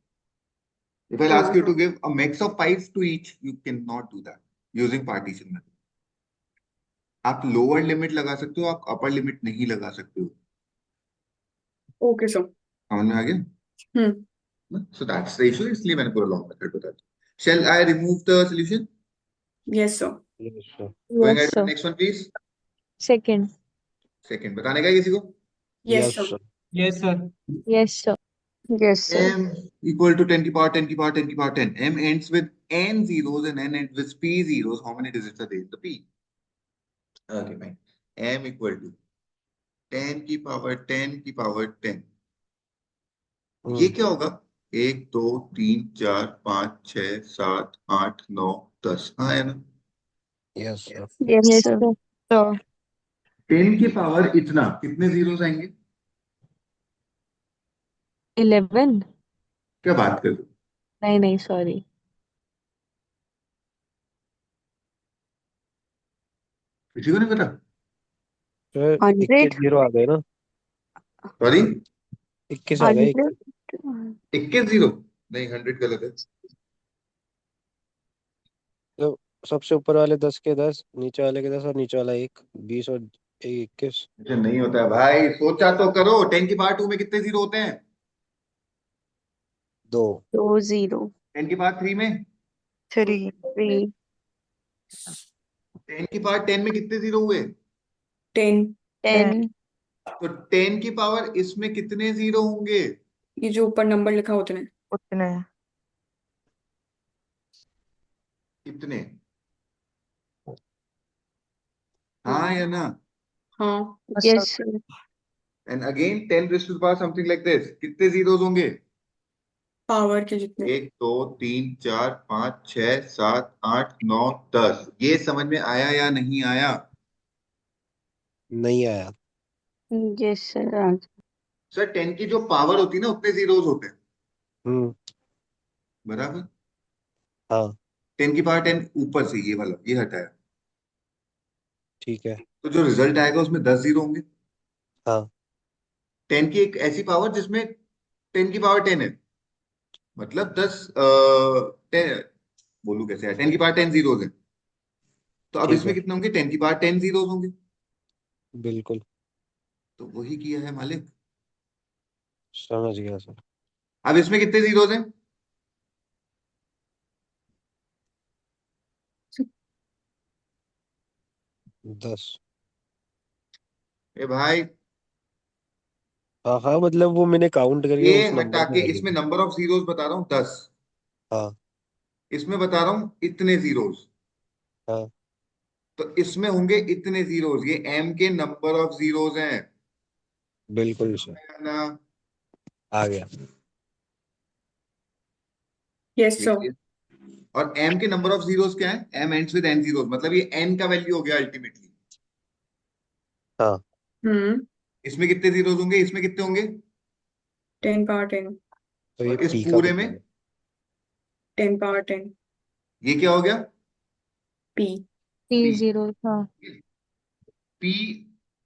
If I'll ask you to give a mix of five to each, you cannot do that using partition method. आप lower limit लगा सकते हो, आप upper limit नहीं लगा सकते हो. Okay sir. समझ में आ गया? हम्म. So that's the issue. इसलिए मैंने पूरा long method बताया. Shall I remove the solution? Yes sir. Yes, sir. Going Yes, ahead to the sir. next one, please. Second. Second. बताने का है किसी को? Yes Yes, sir. sir. Yes, sir. Yes, sir. Yes, sir. M equal to 10 की power 10 की power 10 की power 10. M ends with n zeros and n ends with p zeros. How many digits are there in the p? Okay, fine. M equal to 10 की power 10 की power 10. ये क्या होगा? 1 2 3 4 5 6 7 8 9 10. हाँ है ना? Yes, sir. Yes, Yes, sir. sir. Sir. 10 की power इतना कितने जीरोस आएंगे? 11? क्या बात कर रहे हो? नहीं, sorry. किसी को नहीं पता? Sir, 100? 21 जीरो आ गए ना? सॉरी, 21 आ गए. 100? 21 जीरो नहीं, 100 गलत है. तो सबसे ऊपर वाले 10 के 10, नीचे वाले के 10 और नीचे वाला 1, 20 और 21. ऐसे नहीं होता है भाई, सोचा तो करो. 10 की पावर 2 में कितने जीरो होते हैं? 2. 2 0 10 की पावर 3 में? 3 3 10 की पावर 10 में कितने जीरो हुए? 10. 10 तो 10 की पावर इसमें कितने जीरो होंगे? ये जो ऊपर नंबर लिखा होते हैं. उतने. कितने? हाँ या ना? हाँ. Yes, sir. And again 10 raised to the power something like this. कितने जीरोस होंगे? पावर के जितने. 1 2 3 4 5 6 7 8 9 10. ये समझ में आया या नहीं आया? नहीं आया. Yes, sir. सर 10 की जो पावर होती है ना, उतने जीरोस होते हैं. हम्म. बराबर. हाँ. 10 की पावर 10 ऊपर से ये वाला, ये हटाया, ठीक है. तो जो रिजल्ट आएगा उसमें 10 जीरो होंगे. हाँ. 10 की एक ऐसी पावर जिसमें 10 की पावर 10 है, मतलब 10 10 बोलूं कैसे है, 10 की पावर 10 जीरोस है. तो अब ठीक इसमें है. कितने होंगे? 10 की पावर 10 जीरोस होंगे. बिल्कुल. तो वही किया है मालिक. समझ गया सर. अब इसमें कितने जीरोस हैं? 10. ए भाई, हाँ, मतलब वो मैंने काउंट करके ये उस हटा नंबर के में डाली इसमें थी. नंबर ऑफ जीरोस बता रहा हूँ 10. हाँ. इसमें बता रहा हूँ इतने जीरोस. हाँ. तो इसमें होंगे इतने जीरोस. ये m के नंबर ऑफ जीरोस हैं बिल्कुल सर. ना? आ गया. Yes sir. और m के नंबर ऑफ जीरोस क्या है? m ends with n zeros, मतलब ये n का वैल्यू हो गया अल्टीमेटली. हाँ. इसमें कितने जीरोस होंगे? इसमें कितने होंगे? 10 पावर 10. तो ये और इस पी का पूरे कितना में? है? 10 पावर 10. ये क्या हो गया? P. P P. 0. हाँ. P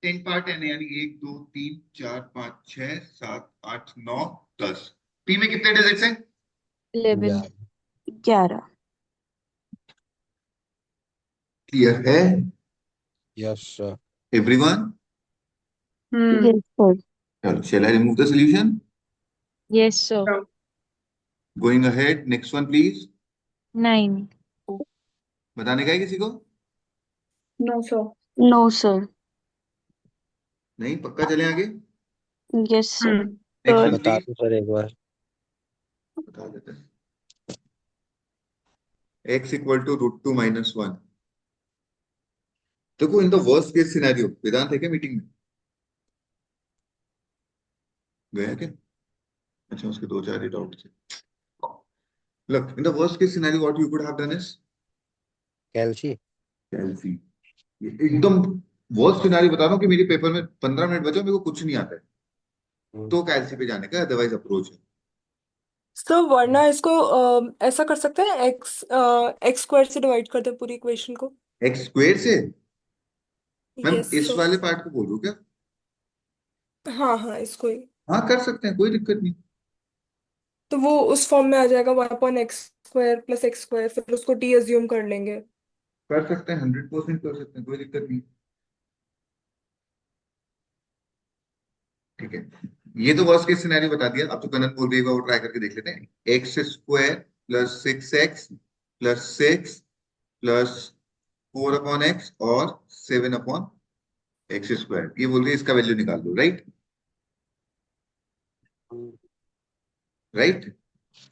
10 पावर 10 है, यानी 1 2 3 4 5 6 7 8 9 10. P में कितने डिजिट्स हैं? 11. 11 क्लियर है yes sir. Everyone? Yes, sir. Shall I remove the solution? Yes, sir. Going ahead, next one please. 9. बताने का है किसी को? No sir. No, sir. नहीं, पक्का चले आगे. Yes, sir. Next one बता please. दो सर एक बार. बता देते हैं. x equal to √2 minus 1. देखो, in the worst case scenario, Vedant है क्या मीटिंग में? गया क्या? अच्छा, उसके दो चार डाउट थे. Look, in the worst case scenario, what you could have done is कैल्सी. कैल्सी. एकदम वर्स्ट सिनेरियो बता रहा हूँ कि मेरे पेपर में 15 मिनट बचे, मेरे को कुछ नहीं आता है, तो कैल्सी पे जाने का अदरवाइज अप्रोच है. सर वरना इसको ऐसा कर सकते हैं, एक्स स्क्वायर से डिवाइड कर दे पूरी इक्वेशन को. एक्स स्क्वायर से? मैम यस इस सर। वाले पार्ट को बोल रहे हो क्या? हाँ हाँ, इसको ही। हाँ कर सकते हैं, कोई दिक्कत नहीं। तो वो उस फॉर्म में आ जाएगा, 1/x² + x², फिर उसको t अज्यूम कर लेंगे। कर सकते हैं, 100% कर सकते हैं, कोई दिक्कत नहीं। ठीक है, ये तो वर्स्ट केस सिनेरियो बता दिया। अब तो कनन बोल रही है, वो ट्राई करके देख लेते हैं। x² + 6x + 6 + 4/x और 7/x², ये बोल रही है इसका वैल्यू निकाल दो, राइट? राइट।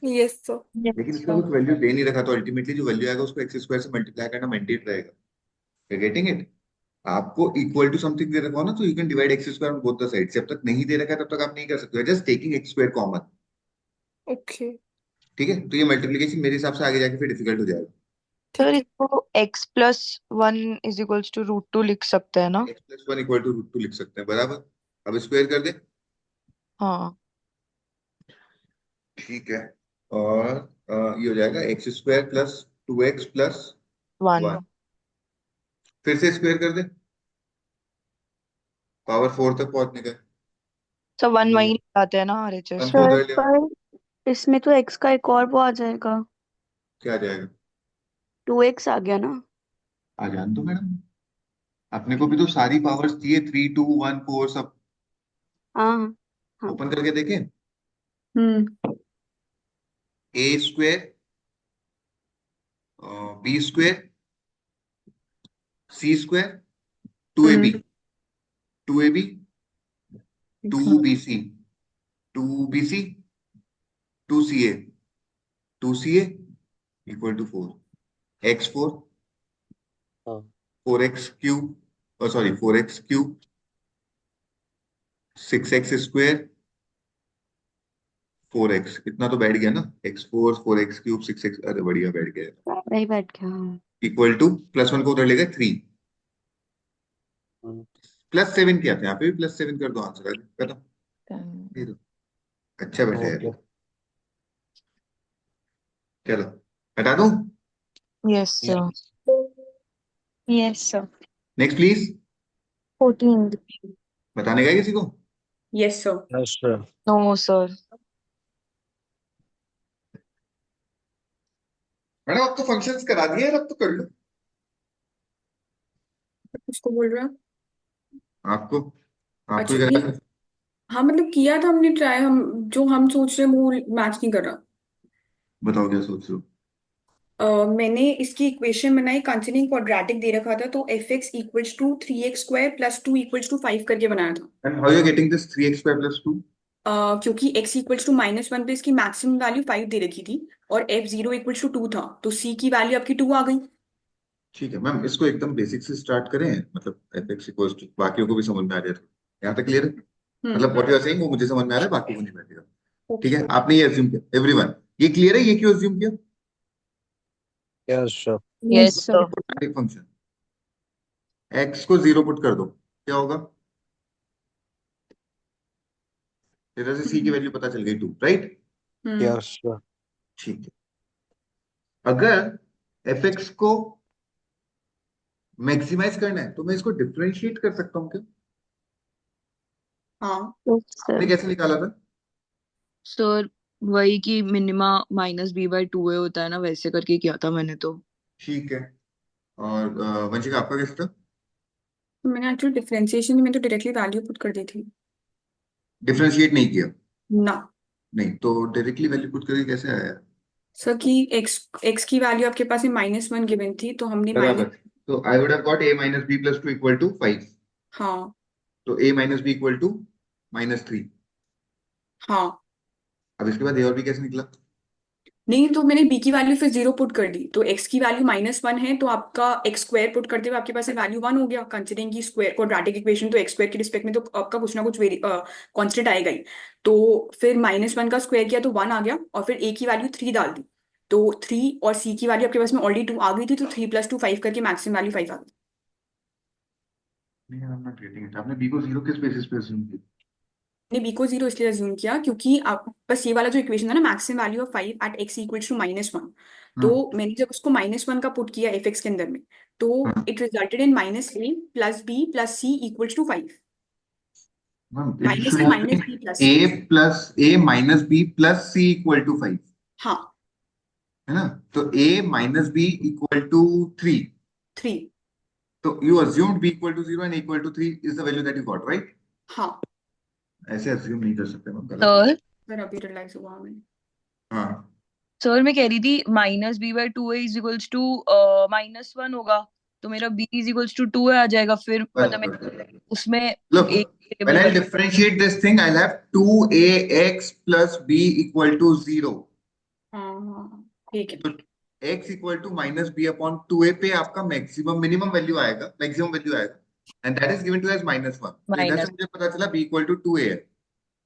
Yes sir. लेकिन इसका कुछ वैल्यू दे नहीं रखा, तो अल्टीमेटली जो वैल्यू आएगा उसको x² से मल्टीप्लाई करना मेंटेन रहेगा। Getting it? आपको इक्वल टू समथिंग दे रखा हो ना, तो you can divide x² on both the side. जब तक नहीं दे रखा है तब तक आप नहीं कर सकते, just taking x² common. Okay. ठीक है, तो ये मल्टीप्लिकेशन मेरे हिसाब से आगे जाके फिर डिफिकल्ट हो जाएगा। सर ठीक है। इसको x+1 = √2 लिख सकते हैं ना? x+1 = √2 लिख सकते हैं, बराबर। अब स्क्वायर कर दे। हाँ। ठीक है, और ये हो जाएगा x² + 2x + 1। 1। फिर से स्क्वायर कर दे, पावर 4 तक पहुंचने का। सब 1 वही लगाते हैं ना RHS 1 में? 4 सर उधर ले आओ। पर इसमें तो x का एक और वो आ जाएगा। क्या आ जाएगा? 2x आ गया ना। आ जान दो मैडम, अपने को भी तो सारी पावर्स चाहिए, 3 2 1 4 सब। हाँ हाँ। ओपन करके देखें। हम्म a² b² c² 2ab हम्म 2ab 2bc 2bc 2ca 2ca = 4 x4 हाँ 4x³ sorry 4x³ 6x² 4x, इतना तो बैठ गया ना। x4 4x³ 6x, अरे बढ़िया बैठ गया। वही बैठ गया हाँ। +1 को उधर लेगा 3, हम्म, +7 किया था, यहाँ पे भी +7 कर दो, आंसर आ गया, खत्म। ये दो, अच्छा बैठा हो है। गया। चलो हटा दूं। Yes sir. Yes sir. Next please. 14। बताने का है किसी को? Yes sir. Yes sir. No sir. Madam अब तो फंक्शंस करा दिए यार, अब तो कर लो। उसको बोल रहा है। आपको आपको अच्छा ही नहीं। करा है। हाँ मतलब किया था हमने ट्राई, हम जो हम सोच रहे हैं वो मैच नहीं कर रहा। बताओ क्या सोच रहे हो? मैंने इसकी इक्वेशन बनाई, कंसिडरिंग क्वाड्रेटिक दे रखा था, तो f(x) = 3x² + 2 = 5 करके बनाया था। And how you are getting this 3x² + 2? क्योंकि x = -1 पे इसकी मैक्सिमम वैल्यू 5 दे रखी थी, और f0 = 2 था, तो c की वैल्यू आपकी 2 आ गई। ठीक है मैम, इसको एकदम बेसिक से स्टार्ट करें, मतलब f(x) बाकियों को भी समझ में आ जाए तो। यहाँ तक क्लियर है? हम्म। मतलब व्हाट यू आर सेइंग वो मुझे समझ में आ रहा है, बाकी को नहीं बैठेगा। ठीक ओके है, ओके। आपने ये अज्यूम किया, एवरीवन ये क्लियर है, ये क्यों अज्यूम किया? Yes sir. Yes yes sir. Sir. एक फंक्शन x को 0 पुट कर दो, क्या होगा? इधर से c की वैल्यू पता चल गई 2, राइट? हम्म। Yes sir. ठीक है, अगर fx को मैक्सिमाइज करना है तो मैं इसको डिफरेंशिएट कर सकता हूँ क्या? हाँ। यस आपने सर। कैसे निकाला था? सर वही की मिनिमा -b/2a होता है ना, वैसे करके किया था मैंने तो। ठीक है, और वंशिका आपका कैसे था? मैंने एक्चुअली डिफरेंशिएशन में तो डायरेक्टली वैल्यू पुट कर दी थी डिफरेंशिएट नहीं किया? ना। नहीं तो डायरेक्टली वैल्यू पुट करके कैसे आया? सर की x की वैल्यू आपके पास में -1 गिवन थी, तो हमने माइनस। बराबर, तो आई would have got a - b + 2 = 5, हाँ तो a - b = -3। हाँ। अब इसके बाद a और b कैसे निकला? नहीं, तो मैंने b की वैल्यू फिर 0 पुट कर दी, तो x की वैल्यू -1 है, तो आपका x² पुट करते हुए आपके पास वैल्यू 1 हो गया, कंसिडरिंग की स्क्वायर क्वाड्रेटिक इक्वेशन, तो x² के रिस्पेक्ट में तो आपका कुछ ना कुछ कांस्टेंट आएगा ही। तो फिर -1 का स्क्वायर किया तो 1 आ गया, और फिर a की वैल्यू 3 डाल दी, तो 3, और c की वैल्यू आपके पास में ऑलरेडी 2 आ गई थी, तो 3 + 2 5 करके मैक्सिमम वैल्यू 5 आ गई। नहीं, आई एम नॉट गेटिंग इट। आपने b को 0 किस बेसिस पे अज्यूम किया? बी को 0 इसलिए अज्यूम किया क्योंकि आप बस ये वाला जो इक्वेशन था ना, maximum value of 5 at x equals to -1, तो मैंने जब उसको -1 का पुट किया f के अंदर में, तो it resulted in -a plus b plus c equals to 5। It minus should a have minus been b plus a plus a minus b plus c equal to 5, हाँ है ना? तो a minus b equal to 3. 3 तो you assumed b equal to 0 and a equal to 3 is the value that you got, right? हाँ ऐसे assume नहीं कर सकते हम, गलत सर है। सर अभी रियलाइज हुआ हमें। हाँ सर मैं कह रही थी -b/2a इज इक्वल्स टू -1 होगा, तो मेरा b इज इक्वल्स टू 2 आ जाएगा, फिर मतलब मैं बस। उसमें Look, एक when टेबल I बना। differentiate this thing, I'll have 2ax plus b equal to 0. हाँ ठीक है। तो x equal to minus b upon 2a पे आपका मैक्सिमम मिनिमम वैल्यू आएगा, मैक्सिमम वैल्यू आएगा, and that is given to as -1. तो इधर से माइनस, मुझे पता चला b equal to 2a है,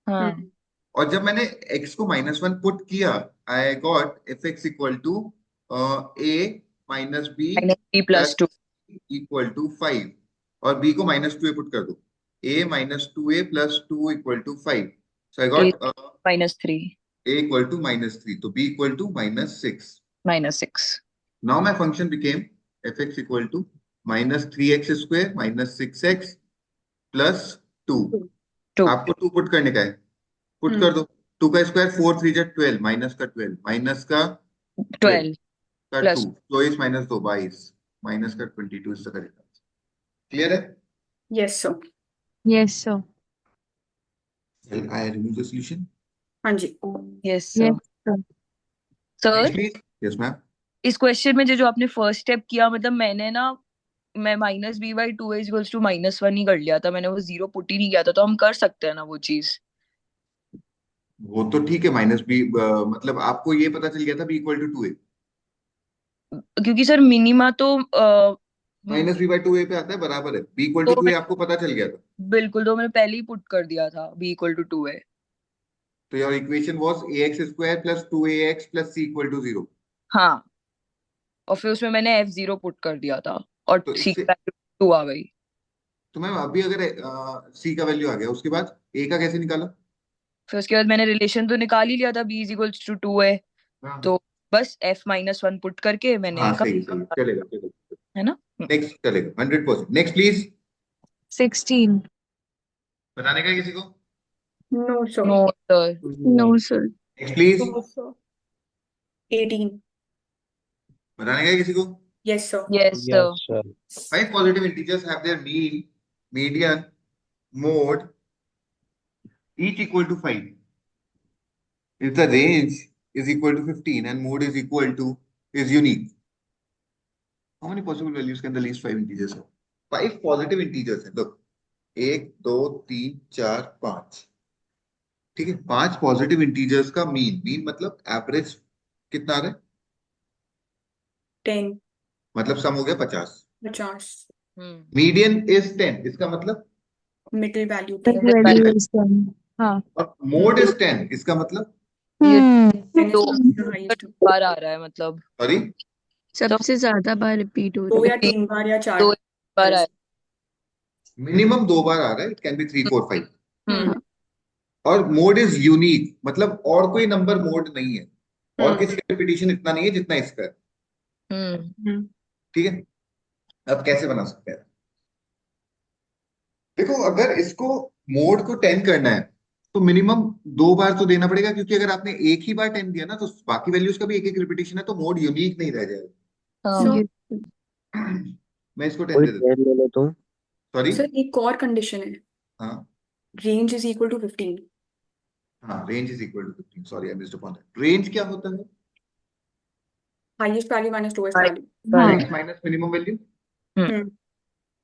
हाँ और जब मैंने x को -1 पुट किया, I got fx equal to a minus b -b plus + 2 equal to 5, और b को -2a पुट कर दो, a minus 2a plus 2 equal to 5. So I got -3 a equal to -3, तो b equal to -6. -6 Now my function became fx equal to -3x square minus 6x plus 2. 2 आपको 2 put करने का है, put कर दो। 2 का स्क्वायर 4 3 जा 12, माइनस का 12, माइनस का 12 12 का प्लस 2, 24 माइनस 2 22, माइनस का 22 इसका करेगा। क्लियर है? Yes sir. Yes, sir. Well, I remove the solution. हाँ जी yes Yes, sir. sir. Sir Next please. Yes ma'am. इस क्वेश्चन में जो आपने फर्स्ट स्टेप किया, मतलब मैं -b/2a इक्वल्स टू -1 ही कर लिया था, मैंने वो 0 पुट ही नहीं किया था, तो हम कर सकते हैं ना वो चीज? वो तो ठीक है, माइनस बी, मतलब आपको ये पता चल गया था b इक्वल टू 2a, क्योंकि सर मिनिमा तो -b/2a पे आता है, बराबर है, b इक्वल टू तो 2a आपको पता चल गया था, बिल्कुल, तो मैंने पहले ही पुट कर दिया था b = 2a। तो your equation was ax square plus 2ax plus c equal to 0. हाँ, और फिर उसमें मैंने f0 पुट कर दिया था और तो c की इससे वैल्यू 2 आ गई। तो मैम अभी अगर c का वैल्यू आ गया, उसके बाद a का कैसे निकाला? फिर उसके बाद मैंने रिलेशन तो निकाल ही लिया था, b = 2a, हाँ तो बस f-1 पुट करके मैंने हाँ, सही सही, चलेगा चलेगा, है ना? नेक्स्ट चलेगा 100%. Next please, 16. बताने का है किसी को? No sir. No sir. No, sir. Next please, No, sir. 18 बताने का है किसी को? Yes sir. Yes Yes, sir. sir. 5 positive integers have their mean, median, mode each equal to 5. If the range is equal to 15 and mode is equal to is unique, how many possible values can the least 5 integers have? 5 positive integers है, look, 1 2 3 4 5, ठीक है, 5 positive integers का mean मतलब average कितना आ रहा है, 10 मतलब सम हो गया 50. 50 मीडियन इज 10, इसका मतलब, middle value The 10 value is 10. हाँ. और मोड इज 10, इसका मतलब, ये Hmm. 10 तो is the highest. बार आ रहा है, मतलब सॉरी, सबसे ज्यादा बार रिपीट हो 2 रहा या 3 बार या 4 दो बार आया। मिनिमम 2 बार आ रहा है, इट कैन बी 3 4 5, हम्म है। और मोड इज यूनिक, मतलब और कोई नंबर मोड नहीं है, और हम्म। किसी का रिपीटिशन इतना नहीं है जितना इसका है, हम्म ठीक है? अब कैसे बना सकते हैं? देखो, अगर इसको मोड को 10 करना है तो मिनिमम 2 बार तो देना पड़ेगा, क्योंकि अगर आपने एक ही बार 10 दिया ना, तो बाकी वैल्यूज का भी एक एक रिपीटिशन है, तो मोड यूनिक नहीं रह जाएगा. हाँ। सर ये मैं इसको 10 कोई दे देता हूँ. ट्रेन ले लो तुम. सॉरी, सर एक और कंडीशन है, हाँ रेंज इज इक्वल टू 15। हाँ, range is equal to 15, sorry I missed upon that. Range क्या होता है? हाईएस्ट वैल्यू माइनस लोएस्ट हाँ। वैल्यू। हाँ. x minus minimum value, hmm.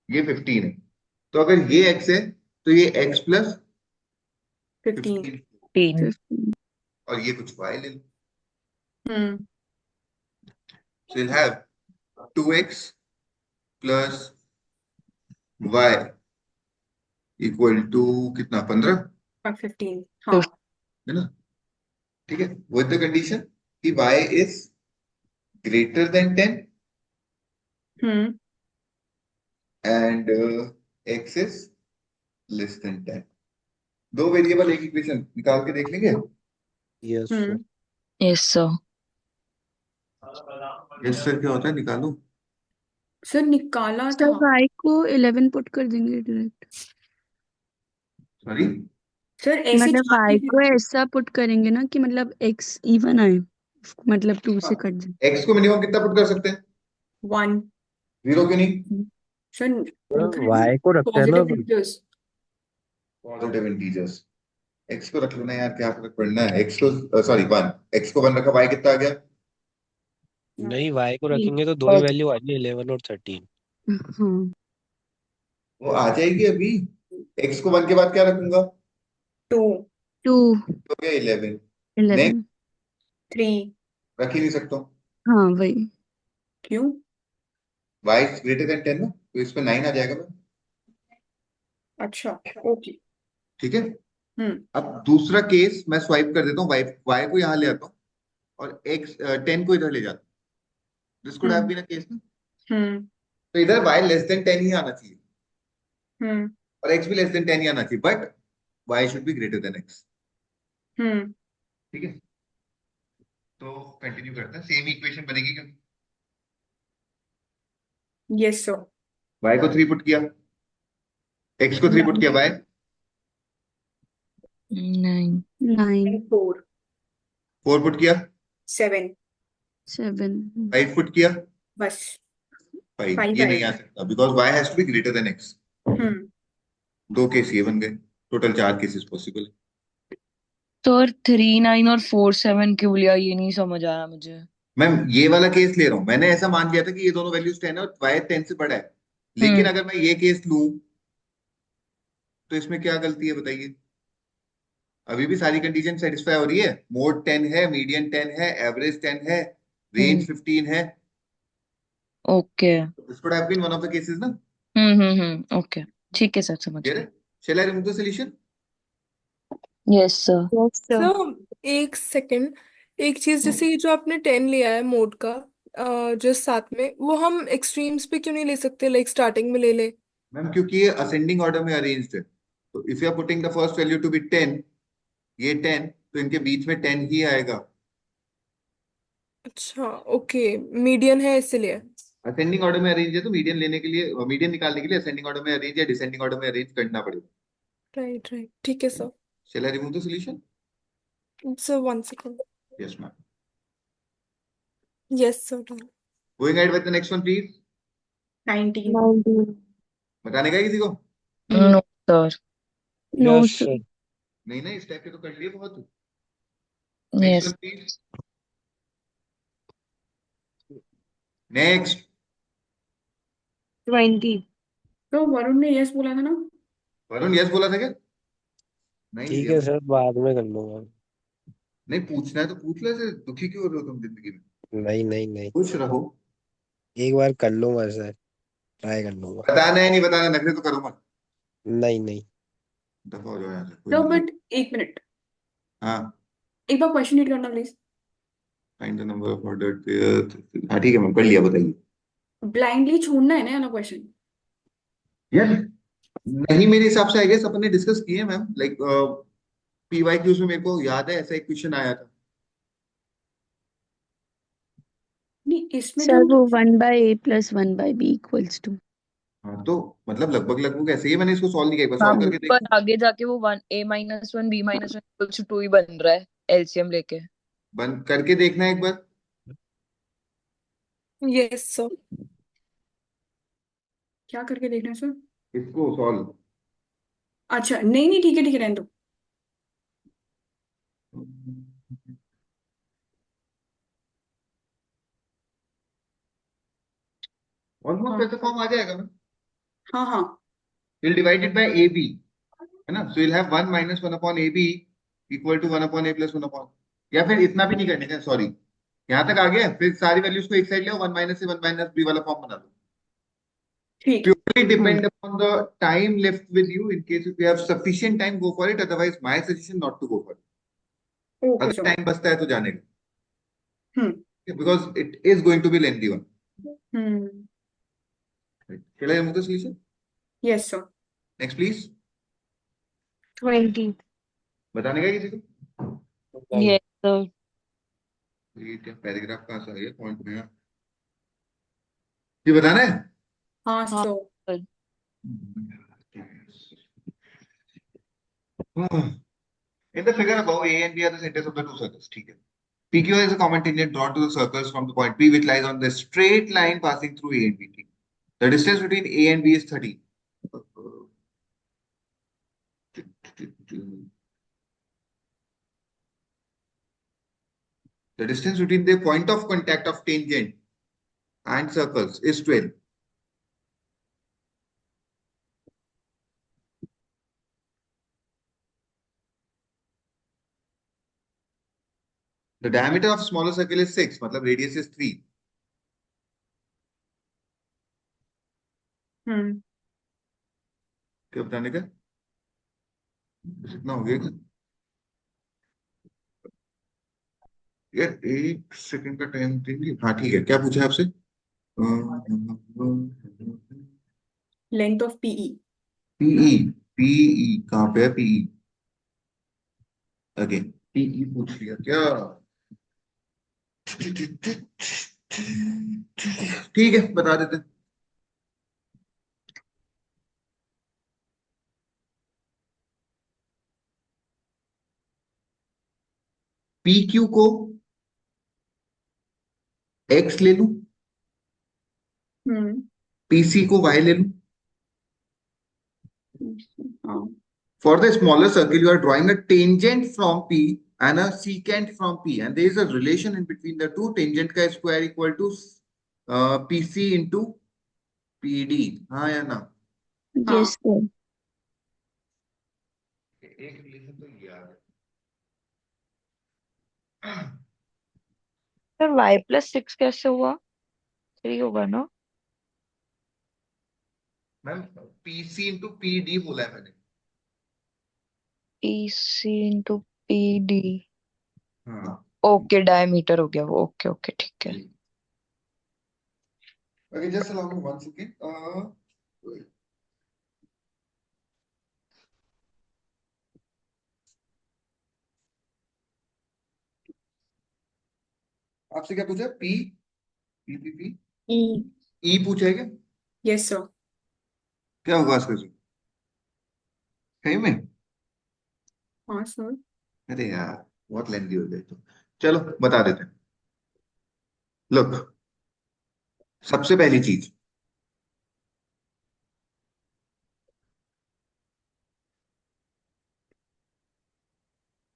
ये 15 है, तो अगर ये x है तो ये x प्लस 15 15, 3 15 और ये कुछ y ले लो. हम्म। So you'll have 2x plus y equal to कितना, 15, 15 हाँ। है ना? ठीक है, with the condition कि y is greater than 10 hmm. and x is less than 10. दो वेरिएबल एक इक्वेशन निकाल के देख लेंगे। Yes sir. Yes sir. Yes sir क्या होता है निकालो। सर निकाला सर था। y को 11 पुट कर देंगे डायरेक्ट। सॉरी सर ऐसे मतलब चार y को के ऐसा पुट करेंगे ना कि मतलब x इवन आए, मतलब 2 से कट जाए। एक्स को मिनिमम कितना पुट कर सकते हैं? 1। जीरो क्यों नहीं? सर लिखा है ना वाई को रखते हैं ना पॉजिटिव अपन। इंटीजर्स। Positive integers. एक्स को रख लेना यार, क्या फर्क पड़ना है। एक्स को सॉरी 1, एक्स को 1 रखा, वाई कितना आ गया? नहीं, वाई को रखेंगे तो दो ही वैल्यू आ जाएगी, 11 और 13। हाँ वो आ जाएगी अभी। एक्स को 1 के बाद क्या रखूंगा? 2, 2 हो गया 11। 11। 3। रख ही नहीं सकता हूँ। हाँ वही। क्यों? वाई ग्रेटर देन 10 ना, तो इसमें 9 आ जाएगा मैम। अच्छा ओके। ठीक है। हम्म अब दूसरा केस मैं स्वाइप कर देता हूँ, वाई वाई को यहाँ ले आता हूँ और एक्स 10 को इधर ले जाता हूँ। This could have hmm been a case ना। हम्म तो इधर वाई लेस देन 10 ही आना चाहिए हम्म और एक्स भी लेस देन 10 ही आना चाहिए, but Y should be greater than X. हम्म ठीक है। तो कंटिन्यू करते हैं, सेम इक्वेशन बनेगी क्योंकि यस सर। वाई को 3 पुट किया, एक्स को 3 पुट किया, वाई 9। 9 4 4 पुट किया, 7 7 5 पुट किया, बस 5। 5 ये नहीं आ आएगा। सकता because Y has to be greater than X. हम्म दो केस ये बन गए, टोटल 4 केसेस पॉसिबल। सर 3 9 और 4 7 क्यों लिया, ये नहीं समझ आया मुझे। मैम ये वाला केस ले रहा हूं, मैंने ऐसा मान लिया था कि ये दोनों वैल्यूज 10 है और वाई 10 से बड़ा है, लेकिन हम्म अगर मैं ये केस लूं तो इसमें क्या गलती है बताइए? अभी भी सारी कंडीशन सेटिस्फाई हो रही है। मोड 10 है, मीडियन 10 है, एवरेज 10 है, रेंज 15 है। Okay. This could have been one of the cases ना। ओके ठीक है सर, समझ क्लियर गए। है? Shall I remove the solution? Yes sir. Yes sir. Sir एक सेकंड, एक चीज, जैसे ये जो आपने 10 लिया है मोड का, जो साथ में, वो हम एक्सट्रीम्स पे क्यों नहीं ले सकते, लाइक स्टार्टिंग में ले ले? मैम क्योंकि ये असेंडिंग ऑर्डर में अरेंज्ड है, तो if you are putting the first value to be 10, ये 10, तो इनके बीच में 10 ही आएगा। अच्छा ओके, मीडियन है इसलिए। असेंडिंग ऑर्डर में अरेंज है तो मीडियन लेने के लिए, मीडियन निकालने के लिए असेंडिंग ऑर्डर में अरेंज या डिसेंडिंग ऑर्डर में अरेंज करना पड़ेगा। राइट राइट, ठीक है sir. Shall I remove the solution? Sir 1 second. Yes ma'am. Yes sir. Going ahead with the next one please. 19। 19 बताने का है किसी को? No sir. No yes sir. Sir. नहीं ना, इस टाइप के तो कर लिए बहुत। Next one yes. Please. Next. 20 तो वरुण ने यस बोला था ना। वरुण यस बोला था क्या? नहीं ठीक दिया है मैंने। सर, बाद में कर लूंगा। नहीं पूछना है तो पूछ लो, ऐसे दुखी क्यों हो रहे हो तुम जिंदगी में? नहीं नहीं नहीं, खुश रहो। एक बार कर लूंगा सर, ट्राई कर लूंगा। बताना है नहीं बताना, नखरे तो करो मत। नहीं नहीं। दफा हो जाओ यहाँ से, कोई तो मतलब। बट एक मिनट, हाँ। एक बार क्वेश्चन रीड करना please. Find the number of ordered pair. हाँ ठीक है मैम, कर लिया, बताइए। ब्लाइंडली छोड़ना है ना वाला क्वेश्चन। यार नहीं, मेरे हिसाब से आई गेस अपन ने डिस्कस किए मैम, लाइक पीवाई क्यूज में मेरे को याद है ऐसा एक क्वेश्चन आया था। नहीं इसमें तो सर हम वो 1/a + 1/b = 2। हाँ तो मतलब लगभग लगभग ऐसे ही है, मैंने इसको सॉल्व नहीं किया, एक बार हाँ सॉल्व करके पर देखो। आगे जाके वो 1 a - 1 b - 1 = 2 ही बन रहा है एलसीएम लेके। बंद करके देखना एक बार। Yes sir. क्या करके देखना है सर? इसको सॉल्व। अच्छा नहीं नहीं ठीक है रहने दो। ऑलमोस्ट हाँ ऐसा फॉर्म आ जाएगा मैम। हाँ हाँ। Will divided by a b, है ना, so will have 1 - 1 upon a b equal to 1 upon a plus 1 upon, या फिर इतना भी नहीं करने का, सॉरी, यहाँ तक आ गया, फिर सारी वैल्यूज को एक साइड ले आओ, 1 माइनस से 1 माइनस बी वाला फॉर्म बना दो। ठीक। Purely depend upon the time left with you. In case if you have sufficient time, go for it. Otherwise, my suggestion not to go for it. Okay अगर sir. Time बचता है तो जाने हम्म का, because it is going to be lengthy one. Hmm Right. Shall I remove the solution? Yes sir. Next, please. 20 बताने का किसी को? नहीं। Yes sir. ये क्या पैराग्राफ कहाँ से आ गया पॉइंट में? ये बताना है। हाँ हाँ so sir. In the figure above, A and B are the centers of the two circles. ठीक है. PQ is a common tangent drawn to the circles from the point P, which lies on the straight line passing through A and B. ठीक. The distance between A and B is 30. The distance between the point of contact of tangent and circles is 12. The diameter of smaller circle is 6, मतलब radius is 3. क्या बताने का? इतना हो गया क्या? यार एक सेकंड का टाइम देंगे? हाँ ठीक है. क्या पूछा है आपसे? Length of PE PE. PE कहाँ पे है? पीई अगेन पीई पूछ लिया क्या? ठीक है, बता देते हैं. पी क्यू को एक्स ले लूं, पीसी को वाई ले लूं. हाँ For the smaller circle, you are drawing a tangent from P and a secant from P, and there is a relation in between the two. Tangent का square equal to PC into PD. हाँ या ना? Yes sir. एक relation तो ये आ गया. Sir y+6 कैसे हुआ? 3 होगा ना? मैम PC into PD बोला है मैंने. PC into PD. हाँ. ओके डायमीटर हो गया वो. ओके ओके ठीक है. Okay, just allow me 1 second. आपसे क्या पूछा? P P P P E E पूछा है क्या? यस सर क्या होगा इसका? सही में? हाँ सर अरे यार बहुत लेंदी हो गई तो. चलो बता देते हैं. लुक, सबसे पहली चीज,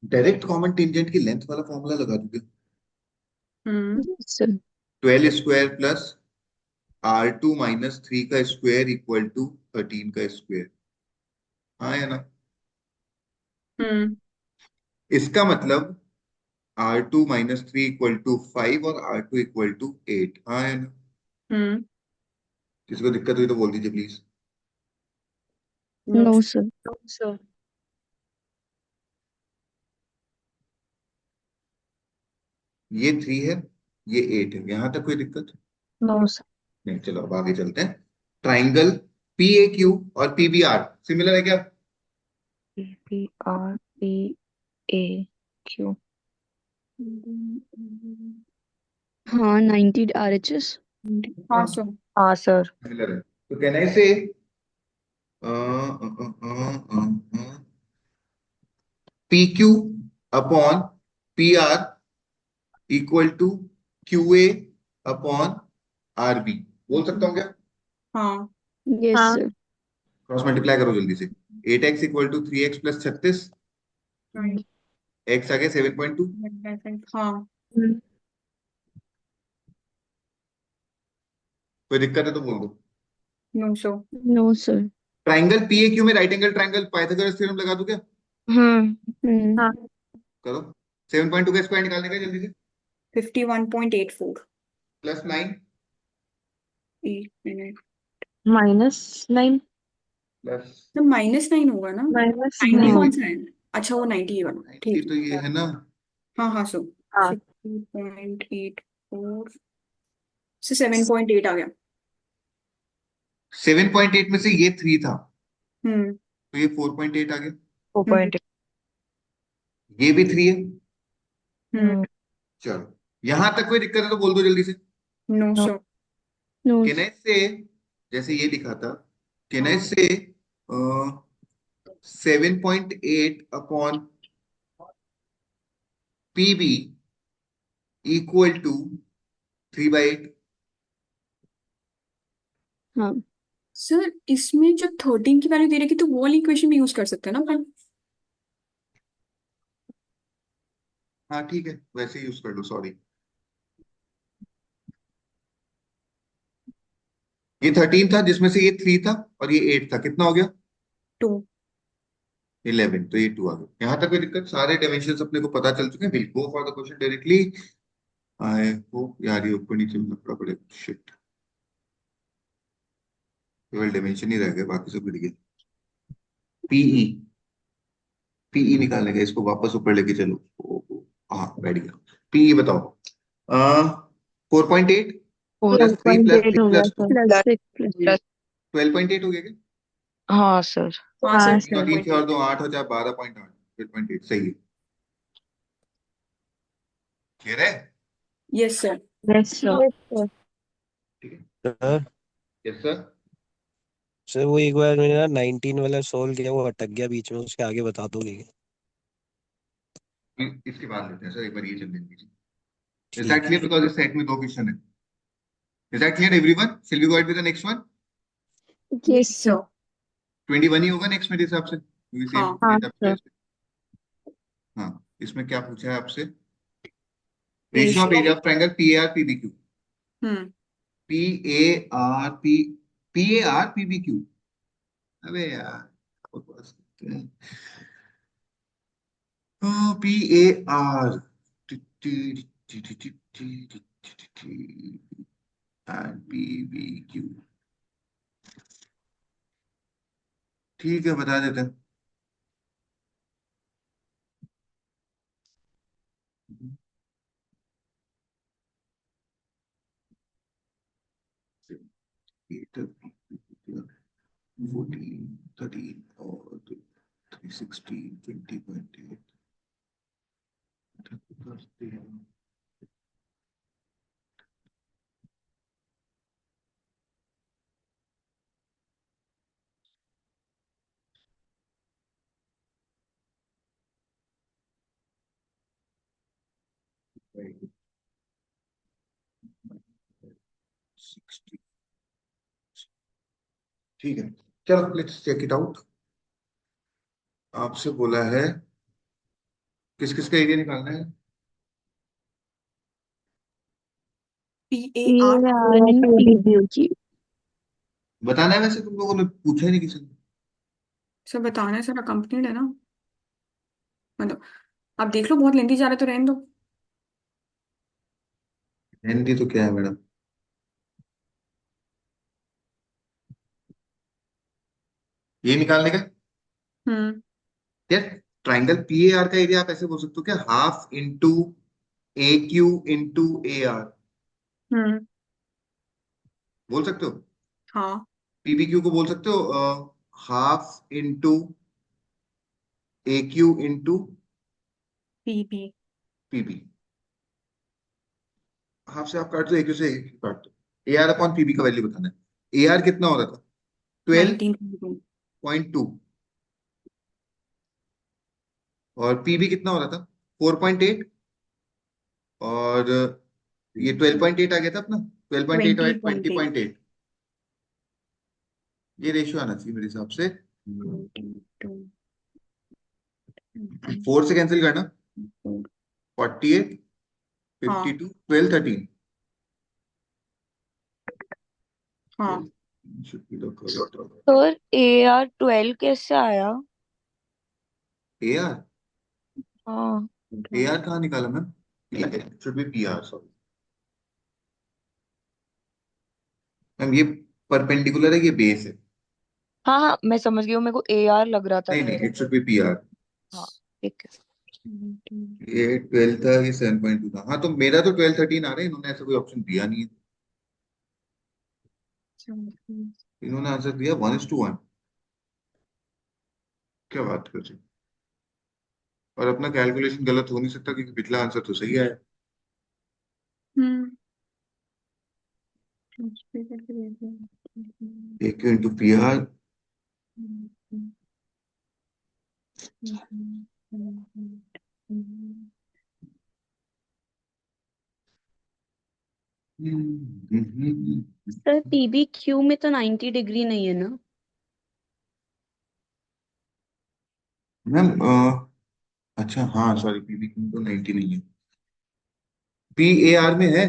डायरेक्ट कॉमन टेंजेंट की लेंथ वाला फॉर्मूला लगा दूंगे. Yes sir. 12 square plus R2 minus 3 का स्क्वायर इक्वल टू 13 का स्क्वायर. हाँ या ना? इसका मतलब R2 माइनस 3 इक्वल टू 5 और R2 इक्वल टू 8. हाँ या ना? किसी को दिक्कत हुई तो बोल दीजिए प्लीज. No sir. सर ये 3 है, ये 8 है. यहां तक कोई दिक्कत? No sir. नहीं. चलो अब आगे चलते हैं. ट्राइंगल पी ए क्यू और पीबीआर सिमिलर है क्या? PPRPAQ. हाँ 90 RHS. हाँ सर हाँ सर. सिमिलर है. तो can I say P Q upon P R equal to Q A upon R B. बोल सकता हूँ क्या? हाँ यस सर. क्रॉस मल्टीप्लाई करो जल्दी से. 8x equal to 3x plus 36. x आ गया 7.2. हाँ कोई दिक्कत है तो बोल दो. No sir no sir. Triangle P A Q में right angle triangle Pythagoras theorem लगा दूं क्या? हाँ. करो. 7.2 का स्क्वायर निकालने का जल्दी से. 51.84 प्लस 9 एक मिनट -9. प्लस तो -9 होगा ना 90 कौन सा है अच्छा वो 90 वाला 90 ठीक तो ये है ना. हाँ हाँ सर हाँ 50.84 से 7.8 आ गया 7.8 में से ये 3 था हम्म तो ये 4.8 आ गया. 4.8. ये भी 3 है। हम्म चलो, यहां तक कोई दिक्कत है तो बोल दो जल्दी से। No no sir no can I say, जैसे ये लिखा था, कैन आई से 7.8 अपॉन पीबी इक्वल टू 3/8? हाँ सर इसमें जब 13 की वैल्यू दे रखी तो वो वाली इक्वेशन भी यूज कर सकते हैं ना अपन। हाँ ठीक है, वैसे यूज कर लो, सॉरी। ये 13 था जिसमें से ये 3 था और ये 8 था, कितना हो गया? टू 11, तो ये 2 आ गया। यहाँ तक कोई दिक्कत? सारे डायमेंशंस अपने को पता चल चुके हैं। Will go for the question directly. I hope यार ये ऊपर नीचे में लगना पड़ेगा, शिट। केवल डायमेंशन ही रह गए, बाकी सब गिर गए। पीई, पीई निकालने का, इसको वापस ऊपर लेके चलो। हाँ बैठ गया। पीई बताओ। 4.8 प्लस 3 प्लस 4.8 3 हो गया प्लस 2, सर, प्लस 6 प्लस 12.8 हो गया क्या? हाँ सर। हाँ हाँ सर तीन और सर 3 से और 12.8 2 8 हो जाए 12.8, 12.8 सही है। क्लियर है? Yes sir yes sir. ठीक है। Sir yes sir. सर वो एक बार मैंने ना 19 वाला सोल्व किया, वो अटक गया बीच में, उसके आगे बता दोगे? इसके बाद लेते हैं सर, एक बार ये चलने दीजिए। इज दैट ठीक क्लियर? है। बिकॉज इस सेट में 2 क्वेश्चन है। Is that clear everyone? Shall we go ahead with the next one? Yes sir. 21 ही होगा नेक्स्ट मेरे हिसाब से, क्योंकि सेम हाँ हाँ डेटा सर। बेस। हाँ, इसमें क्या पूछा है आपसे? Ratio of ratio area of triangle P A R P B Q. Hmm P A R P, P A R P B Q. अबे यार, बकवास करते हैं। P A R and P B Q. ठीक है, बता देते हैं। एट, 14, 13 और 316, 20.8। ठीक है, चलो लेट्स चेक इट आउट। आपसे बोला है किस किस का एरिया निकालना है? P A P R R and P B की। बताना है, वैसे तुम लोगों ने पूछा ही नहीं किसी ने। सर बताना है सर, अकम्पनीड है ना, मतलब आप देख लो बहुत लेंथी जा रहा है तो रहने दो। हिंदी तो क्या है मैडम? ये निकालने का हम्म यार। ट्राइंगल पी ए आर का एरिया आप ऐसे बोल सकते हो क्या? Half into A Q into A R, हम्म बोल सकते हो। हाँ पीबी क्यू को बोल सकते हो half into A Q into P P PB. Half से हाफ काट दो, ए क्यू से ए क्यू काट दो। ए आर अपॉन पीबी का वैल्यू बताना है। ए आर कितना हो रहा था? 19 12.2। और पीबी कितना हो रहा था? 4.8। और ये 12.8 आ गया था अपना। 12.8 और 20.8 20.8, ये रेशियो आना चाहिए मेरे हिसाब से। 4 से कैंसिल करना, 48, हाँ 52, 12, 13। हाँ should be the correct order. Sir A R 12 कैसे आया? ए आर, हाँ ए आर कहाँ निकाला ma'am? Should be P R, sorry ma'am. ये परपेंडिकुलर है, ये बेस है। हाँ हाँ, मैं समझ गई हूँ, मेरे को ए आर लग रहा था नहीं नहीं, पहले। It should be P R. हाँ ठीक है। ये 12 था, ये 7.2 था। हाँ तो मेरा तो 12, 13 आ रहा है, इन्होंने ऐसा कोई ऑप्शन दिया नहीं है। इन्होंने आंसर दिया 1:1। क्या बात कर रहे हैं? और अपना कैलकुलेशन गलत हो नहीं सकता क्योंकि पिछला आंसर तो सही है। हम्म A Q into P R. Sir PB Q में तो 90 डिग्री नहीं है ना? मैम अच्छा हाँ सॉरी, पीबी क्यू तो 90 नहीं है, पी ए आर में है।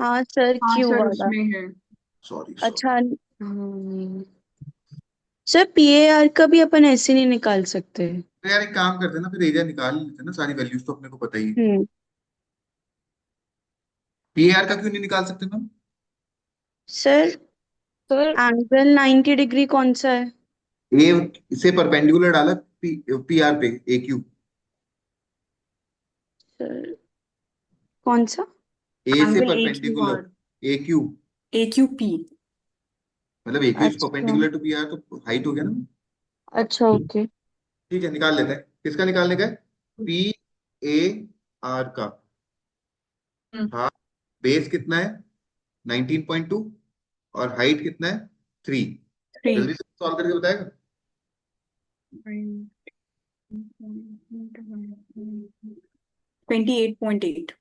हाँ सर, हाँ क्यू सर वाला। उसमें है। सॉरी अच्छा सॉरी। हाँ। सर पीएआर का भी अपन ऐसे नहीं निकाल सकते? तो यार एक काम करते हैं ना, फिर एरिया निकाल लेते हैं ना, सारी वैल्यूज तो अपने को पता ही है। हम्म। पी ए आर का क्यों नहीं निकाल सकते ma'am? Sir sir angle 90 degree कौन सा है? ए से परपेंडिकुलर डाला पी आर पे, ए क्यू। सर कौन सा? ए से angle A Q perpendicular, R, A Q, A Q P. मतलब ए क्यू इज अच्छा। परपेंडिकुलर टू पी आर, तो हाइट हो गया ना। अच्छा ओके। ठीक है निकाल लेते हैं, किसका निकालने का है? पी ए आर का। हाँ, बेस कितना है? 19.2, और हाइट कितना है? 3। 3। जल्दी से सॉल्व करके बताएगा। 28.8।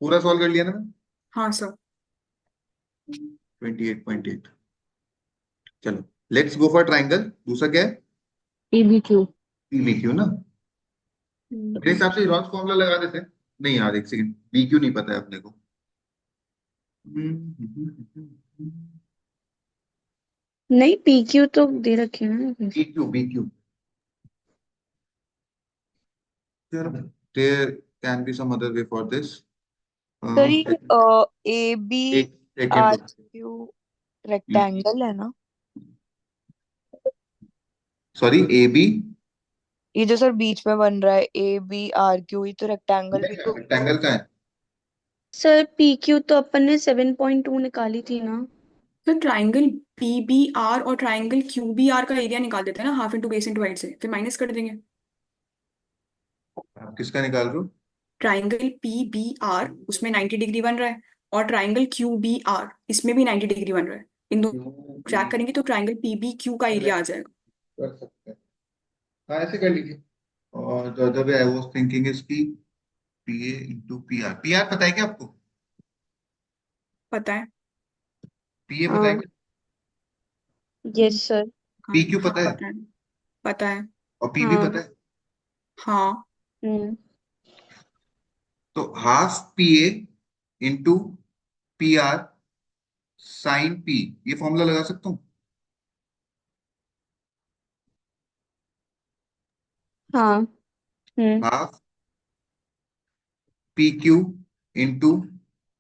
पूरा सॉल्व कर लिया ना मैम? हाँ सर। 28.8। चलो लेट्स गो फॉर ट्राइंगल। दूसरा क्या है? PB Q. पी क्यू ना। मेरे हिसाब से रॉस फॉर्मूला लगा देते हैं। नहीं यार एक सेकंड, बी क्यू नहीं पता है अपने को। नहीं, पी क्यू तो दे रखे हैं ना। B Q there can be some other way for this. Sir ये ए बी एक सेकंड आर रुक। क्यू रेक्टेंगल है ना? Sorry, A B. ये जो सर बीच में बन रहा है ए बी आर क्यू, ये तो रेक्टेंगल भी तो। रेक्टेंगल का है। सर पी क्यू तो अपन ने 7.2 निकाली थी ना? तो ट्राइंगल पी बी आर और ट्राइंगल क्यू बी आर का एरिया निकाल देते हैं ना, half into base into height से, फिर माइनस कर देंगे। आप किसका निकाल रहे हो? ट्राइंगल पी बी आर उसमें 90 डिग्री बन रहा है, और ट्राइंगल क्यू बी आर इसमें भी 90 डिग्री बन रहा है। इन दोनों ट्रैक करेंगे तो ट्राइंगल पी बी क्यू का एरिया आ जाएगा। कर सकते हैं, हाँ ऐसे कर लीजिए। और the other way I was thinking is की P A into P R. P R पता है क्या आपको? पता है। पी ए पता है हाँ। क्या? Yes sir. हाँ पी क्यू हाँ पता है? पता है। पता है। और पी बी हाँ। पता है? हाँ। हम्म। तो half P A into P R sine P, ये फॉर्मूला लगा सकता हूँ। हाँ। हम्म। Half P Q into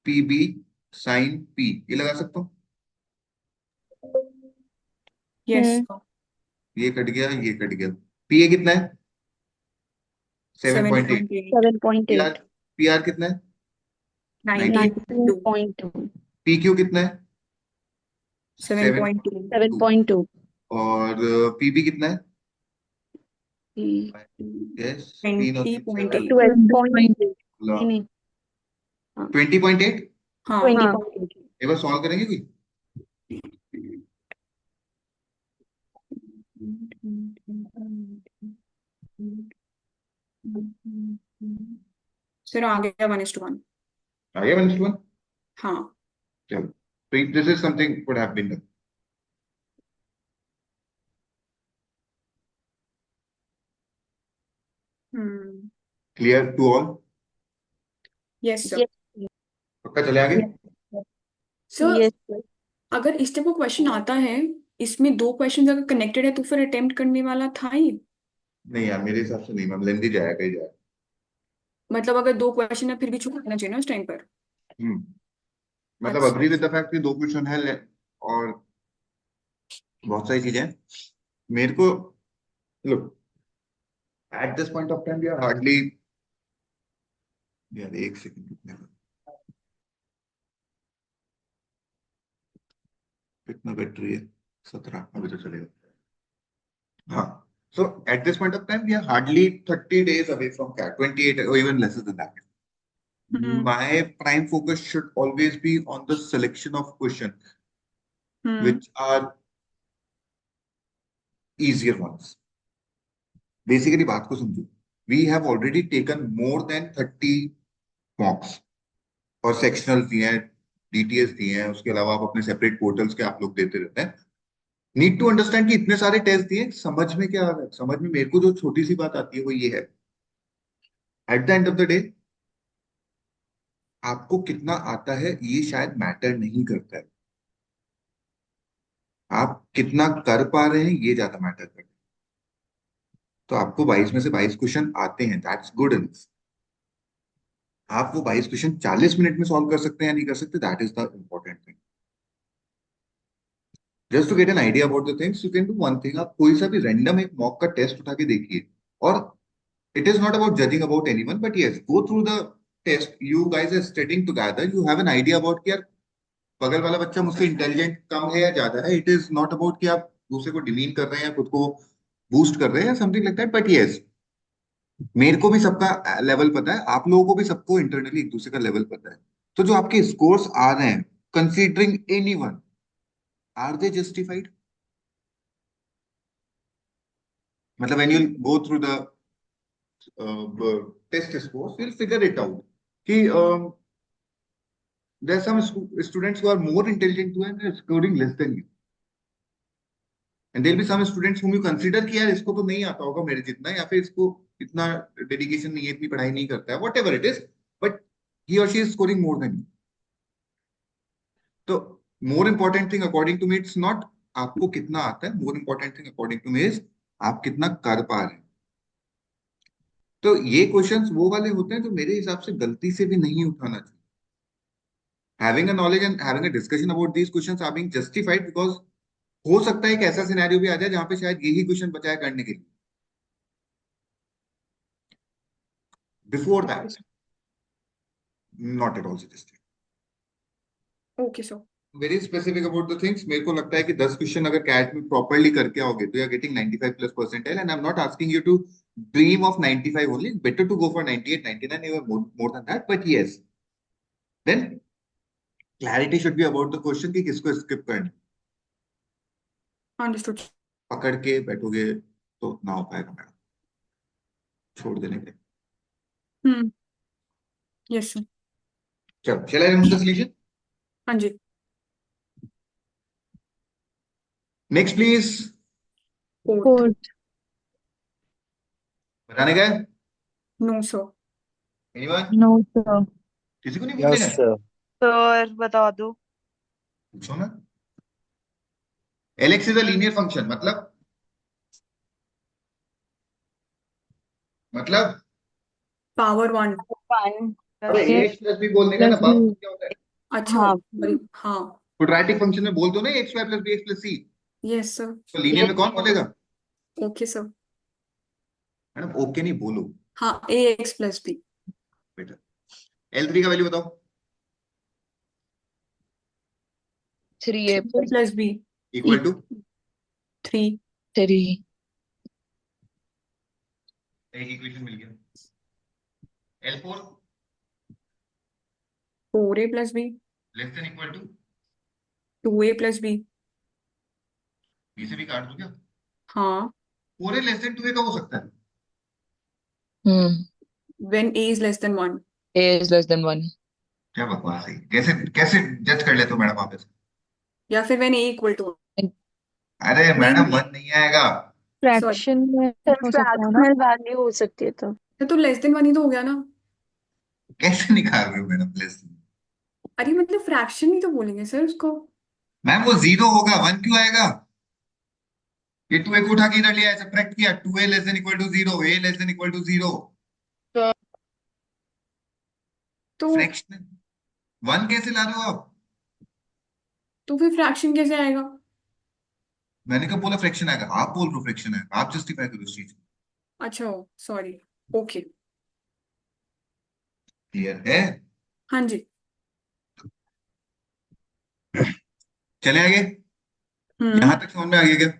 P B sine P, ये लगा सकता हूँ। यस। हम्म। ये कट गया, ये कट गया। पी ए कितना है? 7.8। 7.8। P R, 7.8। पी आर कितना है? 19। 19.2। 19.2। पी क्यू कितना है? 7.2। 7.2। 7.2। और पी बी कितना है? यस, तीन और तीन से 20.8। 12.8। नहीं नहीं। हाँ। 20.8। हाँ। 20.8। एक बार सॉल्व करेंगे कोई? फिर आ गया 1:1। आ गया 1:1। हाँ। चलो, तो this is something would have been done. Clear to all? Yes sir. Yes. पक्का चले आगे? Sir yes sir. अगर इस टाइप का क्वेश्चन आता है, इसमें दो क्वेश्चन अगर कनेक्टेड है तो फिर अटेम्प्ट करने वाला था ही। नहीं यार मेरे हिसाब से नहीं मैम, लेंदी जाएगा ही जाएगा। मतलब अगर दो क्वेश्चन है फिर भी छूट देना चाहिए ना उस टाइम पर। हम्म, मतलब अच्छा। अग्री विद द फैक्ट कि दो क्वेश्चन है और बहुत सारी चीजें हैं। मेरे को look, at this point of time we are hardly, यार एक सेकंड कितने का, कितना बैटरी है? 17, अभी तो चलेगा। हाँ, So at this point of time, we are hardly 30 days away from CAT, 28 or even lesser than that. My prime focus should always be on the selection of questions which are easier ones. Basically, बात को समझो. We have already taken more than 30 mocks और sectionals दिए हैं, DTS दिए हैं, उसके अलावा आप अपने separate portals के आप लोग देते रहते हैं. नीड टू अंडरस्टैंड कि इतने सारे टेस्ट दिए, समझ में क्या आ रहा है. समझ में मेरे को जो छोटी सी बात आती है वो ये है, at the end of the day आपको कितना आता है ये शायद मैटर नहीं करता है, आप कितना कर पा रहे हैं ये ज्यादा मैटर करता है. तो आपको 22 में से 22 क्वेश्चन आते हैं, दैट्स गुड इनफ. आप वो 22 क्वेश्चन 40 मिनट में सॉल्व कर सकते हैं या नहीं कर सकते, that is the important thing. Just to get an idea about the things, you can do one thing. आप कोई सा भी रैंडम एक मॉक का टेस्ट उठा के देखिए, और it is not about judging about anyone, but yes, go through the test. You guys are studying together. You have an idea about कि यार बगल वाला बच्चा मुझसे इंटेलिजेंट कम है या ज्यादा है. It is not about कि आप दूसरे को डिमीन कर रहे हैं या खुद को बूस्ट कर रहे हैं या something like that. But yes, मेरे को भी सबका लेवल पता है, आप लोगों को भी सबको इंटरनली एक दूसरे का लेवल पता है. तो जो आपके स्कोर्स आ रहे हैं, considering anyone, are they justified? मतलब when you go through the test scores, we'll figure it out. Ki, there are some students who are more intelligent too and they're scoring less than you. And there'll be some students whom you consider कि यार इसको तो नहीं आता होगा मेरे जितना, या फिर इसको इतना डेडिकेशन नहीं है, इतनी पढ़ाई नहीं करता है, whatever it is, but he or she is scoring more than you. तो more important thing according to me, it's not आपको कितना आता है, more important thing according to me is आप कितना कर पा रहे हैं. तो ये क्वेश्चंस वो वाले होते हैं जो मेरे हिसाब से गलती से भी नहीं उठाना चाहिए. Having a knowledge and having a discussion about these questions are being justified because हो सकता है एक ऐसा सिनेरियो भी आ जाए जहां पे शायद यही क्वेश्चन बचा है करने के लिए. Before that, not at all suggested. Okay, so Very specific about the things. मेरे को लगता है कि 10 क्वेश्चन अगर कैट में प्रॉपरली करके आओगे तो you are getting 95 plus percentile, and I am not asking you to dream of 95 only. Better to go for 98, 99, even more than that. But yes, then clarity should be about the question कि किसको skip करना. understood. पकड़ के बैठोगे तो ना हो पाएगा मैडम, छोड़ देने के. Yes, sir. चलो, shall I remove the solution? हाँ जी. Next please. Fourth. बताने का है? No, sir. Anyone? No sir. किसी को नहीं बोलने यस का? सर. सर बता दो. पूछो ना. Lx is a linear function, मतलब Power 1. 1 अबे ax plus b बोलने का ना, plus बाप b. क्या होता है? अच्छा, हाँ. sorry. हाँ. क्वाड्रेटिक फंक्शन में बोल दो ना x y plus b x plus c. Yes, sir. तो लीनियर में कौन बोलेगा? Okay, sir. मैडम ओके नहीं बोलो हाँ, ax plus b. बेटा. L3 का वैल्यू बताओ. 3a A plus b. Equal to 3. 3. एक इक्वेशन मिल गया. L4 4a plus b. Less than equal to 2a plus b. b से भी काट दो क्या? हाँ. 4a लेस देन 2a का हो सकता है. When a is less than 1. a is less than 1. क्या बकवास है, कैसे कैसे जज कर लेते हो मैडम आप ऐसे? या फिर when a equal to. अरे मैडम 1 नहीं आएगा. फ्रैक्शन में हो सकता है ना. फ्रैक्शनल वैल्यू हो सकती है तो. तो less than 1 ही तो हो गया ना. कैसे निकाल रहे हो मैडम लेस? अरे मतलब फ्रैक्शन ही तो बोलेंगे सर उसको. मैम वो 0 होगा, 1 क्यों आएगा? ये 2a को उठा के इधर लिया, सब्ट्रैक्ट किया. 2a less than equal to 0, a less than equal to 0. तो फ्रैक्शन 1 कैसे ला रहे हो आप? तो फिर फ्रैक्शन कैसे आएगा? मैंने कब बोला फ्रैक्शन आएगा? आप बोल रहे हो फ्रैक्शन आएगा, आप जस्टिफाई करो इस चीज. अच्छा, सॉरी. ओके. क्लियर है? हाँ जी. चले आगे. यहां तक समझ में आ गया क्या?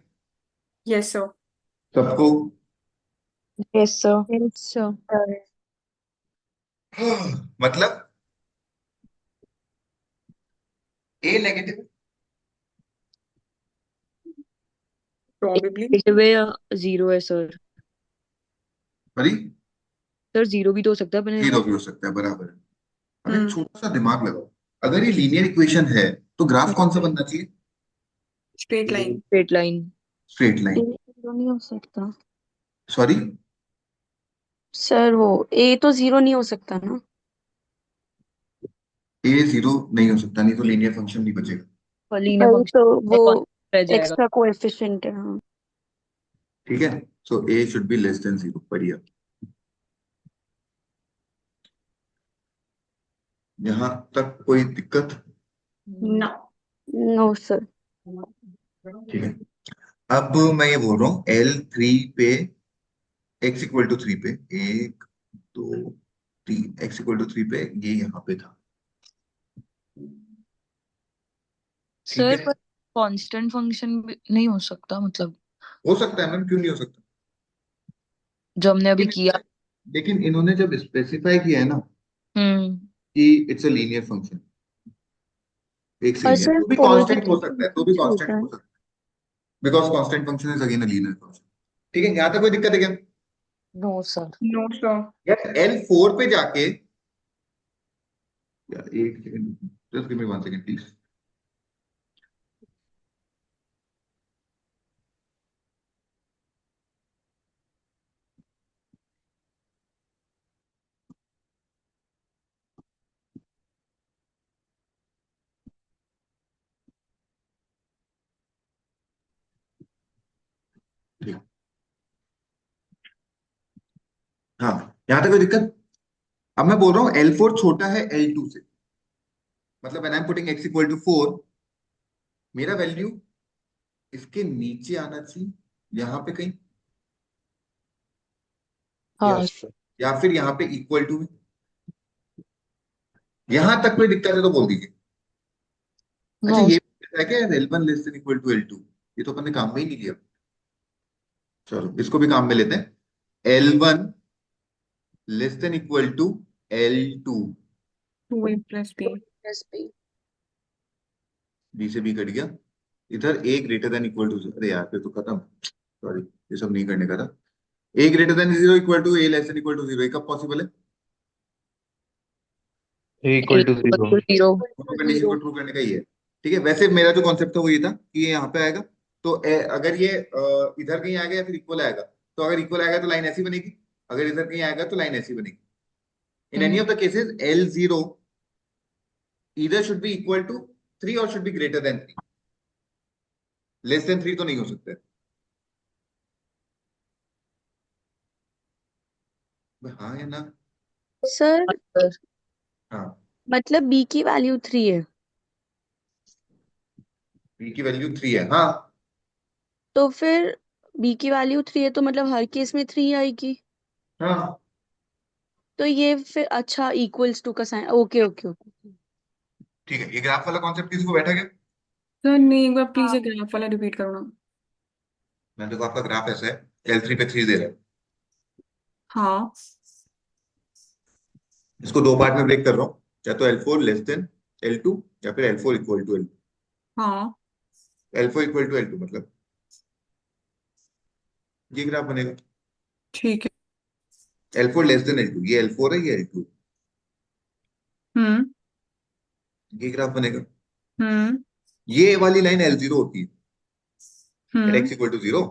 Yes sir. सबको? Yes, sir. Yes, sir. मतलब ए नेगेटिव? प्रॉबेबली नेगेटिव है या जीरो है सर? सॉरी, सर जीरो भी तो हो सकता है अपने। जीरो भी हो सकता है, बराबर है। अब एक हम्म छोटा सा दिमाग लगाओ, अगर ये लीनियर इक्वेशन है तो ग्राफ कौन सा बनना चाहिए? Straight line. Straight line. Straight A line. Zero नहीं हो सकता सॉरी, सर, वो ए तो जीरो नहीं हो सकता ना। ए जीरो नहीं हो सकता, नहीं तो लीनियर फंक्शन नहीं बचेगा। लीनियर वही फंक्शन तो, वो रह जाएगा। एक्स्ट्रा कोएफिशिएंट है। हाँ। ठीक है, so A should be less than zero. बढ़िया। यहां तक कोई दिक्कत? ना। No sir. ठीक है, अब मैं ये बोल रहा हूँ L3 पे x इक्वल टू 3 पे, 1 2 3, x इक्वल टू 3 पे ये यहाँ पे था। ठीक सर है, पर कांस्टेंट फंक्शन नहीं हो सकता मतलब, हो सकता है मैम, क्यों नहीं हो सकता? जो हमने अभी लेकिन किया। लेकिन इन्होंने जब स्पेसिफाई किया है ना हम्म। कि इट्स अ लीनियर फंक्शन, एक और सेकेंड, सर तो भी फोर भी कांस्टेंट हो सकता है, तो भी छोटा कांस्टेंट है। हो सकता है, because constant function is again a linear function. ठीक है, यहाँ तक कोई दिक्कत है क्या? No sir. No sir. यार L4 पे जाके, यार एक second, just give me 1 second please. ठीक, हाँ, यहाँ तक कोई दिक्कत? अब मैं बोल रहा हूँ L4 छोटा है L2 से, मतलब when I am putting x equal to 4, मेरा वैल्यू इसके नीचे आना चाहिए, यहाँ पे कहीं, या हाँ। Yes sir. या फिर यहाँ पे इक्वल टू में। यहां तक कोई दिक्कत है तो बोल दीजिए। अच्छा, नो। ये है क्या L1 less than equal to L2? ये तो अपन ने काम में ही नहीं लिया। चलो इसको भी काम में लेते हैं। L1 less than equal to L2। 2a plus b। Plus B. B से बी कट गया, इधर a greater than equal to, अरे यार फिर तो खत्म, सॉरी, ये सब नहीं करने का था। a greater than zero equal to a less than equal to zero, कब पॉसिबल है? A equal to zero. Zero. दोनों कंडीशन को ट्रू करने का ही है। ठीक है, वैसे मेरा जो कॉन्सेप्ट था वो ये था कि ये यहाँ पे आएगा, तो अगर ये इधर कहीं आएगा या फिर इक्वल आएगा, तो अगर इक्वल आएगा तो लाइन ऐसी बनेगी, अगर इधर कहीं आएगा तो लाइन ऐसी बनेगी। In any of the cases L0 either should be equal to 3 or should be greater than 3, less than 3 तो नहीं हो सकता है। हाँ या ना? सर सर हाँ, मतलब बी की वैल्यू 3 है, b की वैल्यू 3 है, हाँ। तो फिर बी की वैल्यू 3 है तो मतलब हर केस में 3 आएगी। हाँ, तो ये फिर अच्छा इक्वल्स टू का साइन। Okay okay okay. ठीक है, ये ग्राफ वाला कॉन्सेप्ट किसी को बैठा गया? सर नहीं, एक बार प्लीज ये ग्राफ वाला रिपीट करो ना। मैंने देखो आपका ग्राफ ऐसा है, L3 पे 3 दे रहा है, हाँ। इसको दो पार्ट में ब्रेक कर रहा हूँ, या तो L4 लेस देन L2 या फिर L4 इक्वल टू L2। हाँ। L4 इक्वल टू L2 मतलब ये ग्राफ बनेगा। ठीक है। L4 लेस देन L2, ये L4 है, ये L2, हम्म ये ग्राफ बनेगा। हम्म ये वाली लाइन L0 होती है at hmm x equal to 0,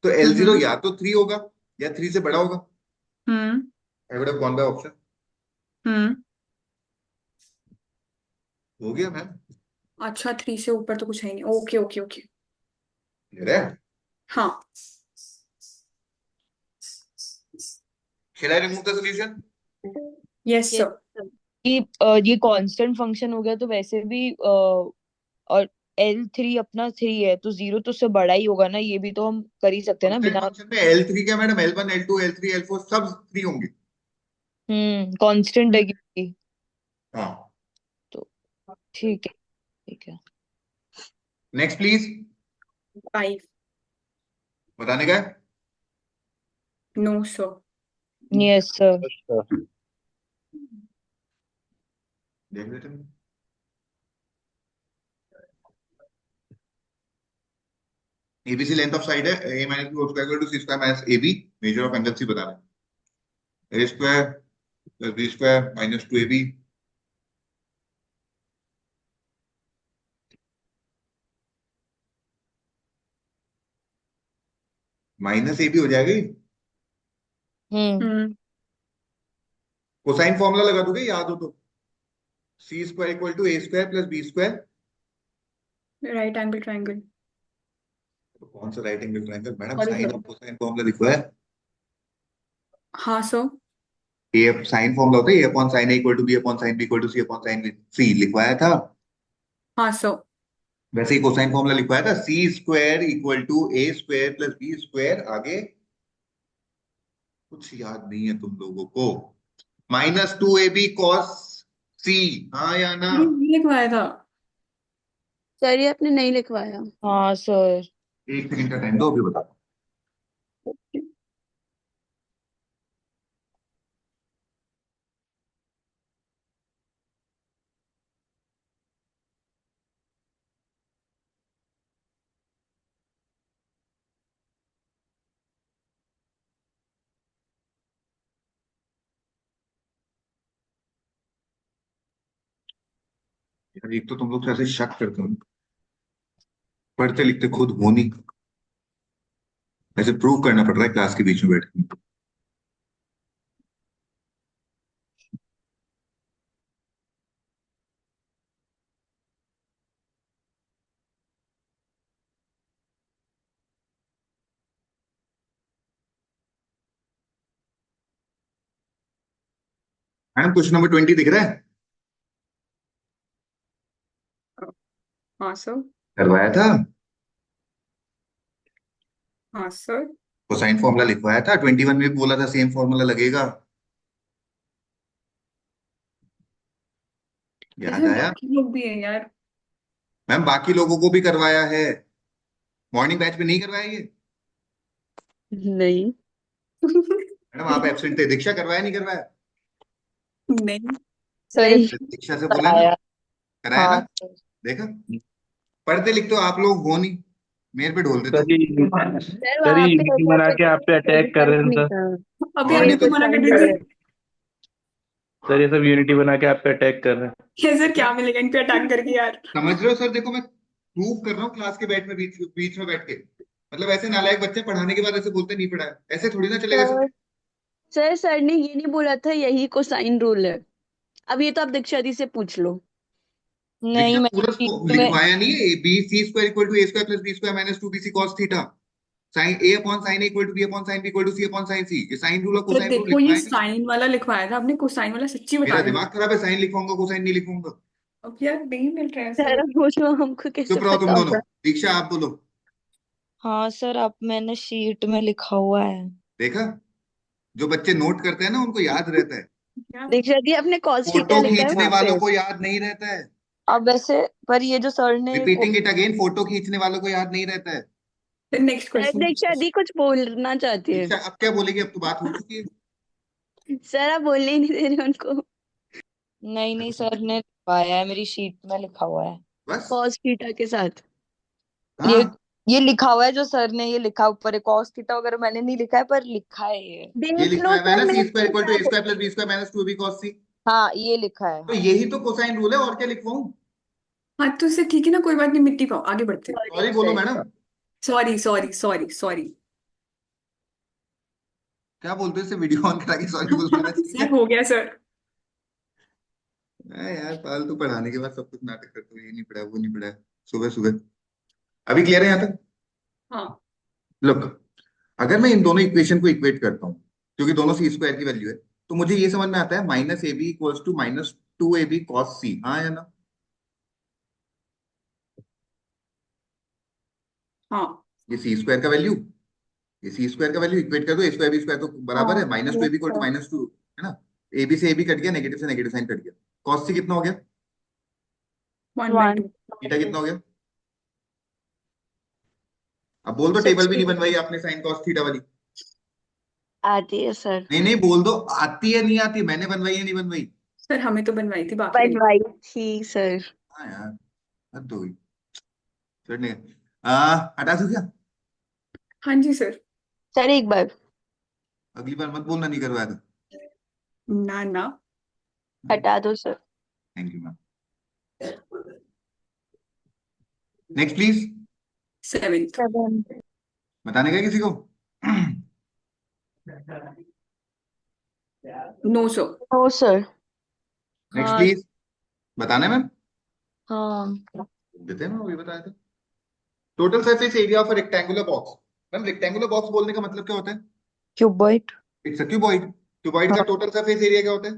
तो L0 हम्म या तो 3 होगा या 3 से बड़ा होगा। Hmm I would have gone by option. हम्म हो गया मैम? अच्छा, 3 से ऊपर तो कुछ है नहीं। Okay okay okay. क्लियर है? हाँ। Shall I remove the solution? Yes ये सर। ये कांस्टेंट फंक्शन हो गया तो वैसे भी और L3 अपना 3 है तो जीरो तो उससे बड़ा ही होगा ना, ये भी तो हम कर ही सकते हैं ना कांस्टेंट बिना। फंक्शन में L3 क्या madam, L1 L2 L3 L4 सब 3 होंगे। कांस्टेंट है क्योंकि, हाँ, तो ठीक है। ठीक है। Next please. 5। बताने का है? No sir. Yes sir. अच्छा देख लेते हैं। एबीसी लेंथ ऑफ साइड है A minus B whole square equal to C square minus A B. Measure of angle C बताना है। A square plus B square minus 2ab minus A B हो जाएगी। हम्म। Cosine formula लगा दोगे याद हो तो। C square equal to A square plus B square. Right angle triangle. तो कौन सा right angle triangle madam? Sorry sine sir. और कोसाइन फॉर्मूला लिखा है। हाँ सर। ए साइन फॉर्मूला होता है A upon sine A equal to B upon sine B equal to C upon sine C लिखवाया था। हाँ सर। वैसे ही कोसाइन फॉर्मूला लिखवाया था C square equal to A square plus B square. आगे कुछ याद नहीं है तुम लोगों को। Minus 2ab cos C. हाँ या ना? ये लिखवाया था। सर ये आपने नहीं लिखवाया। हाँ सर। एक सेकंड का टाइम दो अभी बता। यार एक तो तुम लोग ऐसे शक करते हो, पढ़ते लिखते खुद हो नहीं। ऐसे प्रूव करना पड़ रहा है क्लास के बीच में बैठ के। मैडम क्वेश्चन नंबर 20 दिख रहा है? हाँ सर। करवाया था। हाँ सर। कोसाइन फॉर्मूला लिखवाया था 21 में भी बोला था सेम फॉर्मूला लगेगा। याद इसमें आया? बाकी लोग भी हैं यार। मैम बाकी लोगों को भी करवाया है। मॉर्निंग बैच में नहीं करवाया ये? नहीं मैडम आप एब्सेंट थे। दीक्षा करवाया नहीं करवाया? नहीं। सर नहीं दीक्षा से बोला ना? कराया। कराया हाँ ना? सर। देखा, पढ़ते लिखते हो आप लोग हो नहीं, मेरे पे ढोल देते हो। सर सर वहां ये पे यूनिटी ऐसा बना के आप पे अटैक कर रहे हैं नहीं सर। था। अभी और अभी नहीं तो तो मना कर कोसाइन देते। है। सर ये सब यूनिटी बना के आप पे अटैक कर रहे हैं। ये सर क्या मिलेगा इन पे अटैक करके यार। समझ रहे हो सर? देखो मैं प्रूव कर रहा हूँ क्लास के बैठ में बीच बीच में बैठ के। मतलब ऐसे नालायक बच्चे पढ़ाने के बाद ऐसे बोलते नहीं पढ़ा है, ऐसे थोड़ी ना चलेगा सर। सर ने ये नहीं बोला था यही कोसाइन रूल है। अब ये तो आप दीक्षा दी से पूछ लो। नहीं दीक्षा मैंने पूरा शीट में। लिखवाया नहीं है। B C square equal to A square plus B square minus 2bc cos theta. Sine A upon sine A equal to B upon sine B equal to C upon sine C. ये sine rule और sir cosine rule देखो ये लिखवाया नहीं। Sign वाला लिखवाया था आपने, कोसाइन वाला सच्ची बता मेरा रहे दिमाग हो। खराब है, साइन लिखवाऊंगा कोसाइन नहीं लिखवाऊंगा। अब यार नहीं मिल रहा है सर सर। अब बोलो हमको कैसे चुप रहो पता तुम दोनों। होगा। दीक्षा आप बोलो। हाँ सर अब मैंने शीट में लिखा हुआ है। देखा, जो बच्चे नोट करते हैं ना उनको याद रहता है। क्या? दीक्षा दी आपने कॉस थीटा फोटो लिखा है खींचने वहां वालों पे। को याद नहीं रहता है। अब वैसे पर ये जो सर ने रिपीटिंग इट अगेन, फोटो खींचने वालों को याद नहीं रहता है। फिर नेक्स्ट सर क्वेश्चन। दीक्षा दी कुछ बोलना चाहती है। दीक्षा अब क्या बोलेगी? अब तो बात हो चुकी है। सर आप बोलने ही नहीं दे रहे उनको। नहीं नहीं सर ने लिखवाया है, मेरी शीट में लिखा हुआ है। बस। कॉस थीटा के साथ। ये हाँ ये लिखा हुआ है जो सर ने ये लिखा ऊपर है कॉस थीटा वगैरह मैंने नहीं लिखा है पर लिखा है ये। ये देख लो लिखवाया हुआ है सर ना, सी मैंने स्क्वायर इक्वल टू ए लिखा square plus B square minus 2b cos C. हाँ ये लिखा है। तो यही तो कोसाइन रूल है, और क्या लिखवाऊं? हाँ तो सर ठीक है ना, कोई बात नहीं, मिट्टी पाओ, आगे बढ़ते हैं। सॉरी सॉरी बोलो sir. Madam. Sorry sorry sorry sorry. क्या बोलते हो? इसे वीडियो ऑन करा के सॉरी बोल देना चाहिए। सर हो गया सर। मैं यार फालतू पढ़ाने के बाद सब कुछ नाटक करते हो, ये नहीं पढ़ा वो नहीं पढ़ा। सुबह सुबह। अभी क्लियर है यहाँ तक? हाँ। लुक, अगर मैं इन दोनों इक्वेशन को इक्वेट करता हूँ, क्योंकि दोनों सी स्क्वायर की वैल्यू है, तो मुझे ये समझ में आता है minus A B equals to minus 2ab cos C. हाँ या ना? हाँ। ये सी स्क्वायर का वैल्यू, ये सी स्क्वायर का वैल्यू इक्वेट कर दो, ए स्क्वायर बी स्क्वायर तो बराबर है, हाँ minus two A yes B equal to sir। माइनस 2 है ना? ए बी से ए बी कट गया, नेगेटिव से नेगेटिव साइन कट गया। cos सी कितना हो गया? 1/2। थीटा कितना हो गया? अब बोल दो, सिक्स टेबल भी नहीं बनवाई आपने साइन cos थीटा वाली। आती है सर। नहीं नहीं बोल दो, आती है नहीं आती, मैंने बनवाई है नहीं बनवाई। सर हमें तो बनवाई थी, बाकी नहीं। बनवाई थी सर। हाँ यार, हद हो गई। छोड़ने हटा दूं क्या? हाँ जी सर। सर एक बार अगली बार मत बोलना नहीं करवाया तो। ना ना। हटा दो sir. Thank you ma'am. Next please. 7th। 7 बताने का किसी को? No sir. No sir. Next हाँ प्लीज। बताना है मैम? हाँ देते हैं ना, वही बताया था। Total surface area of rectangular box. Ma'am rectangular box बोलने का मतलब क्या होता है? Cuboid it's a cuboid. Cuboid का हाँ टोटल सरफेस एरिया क्या होता है?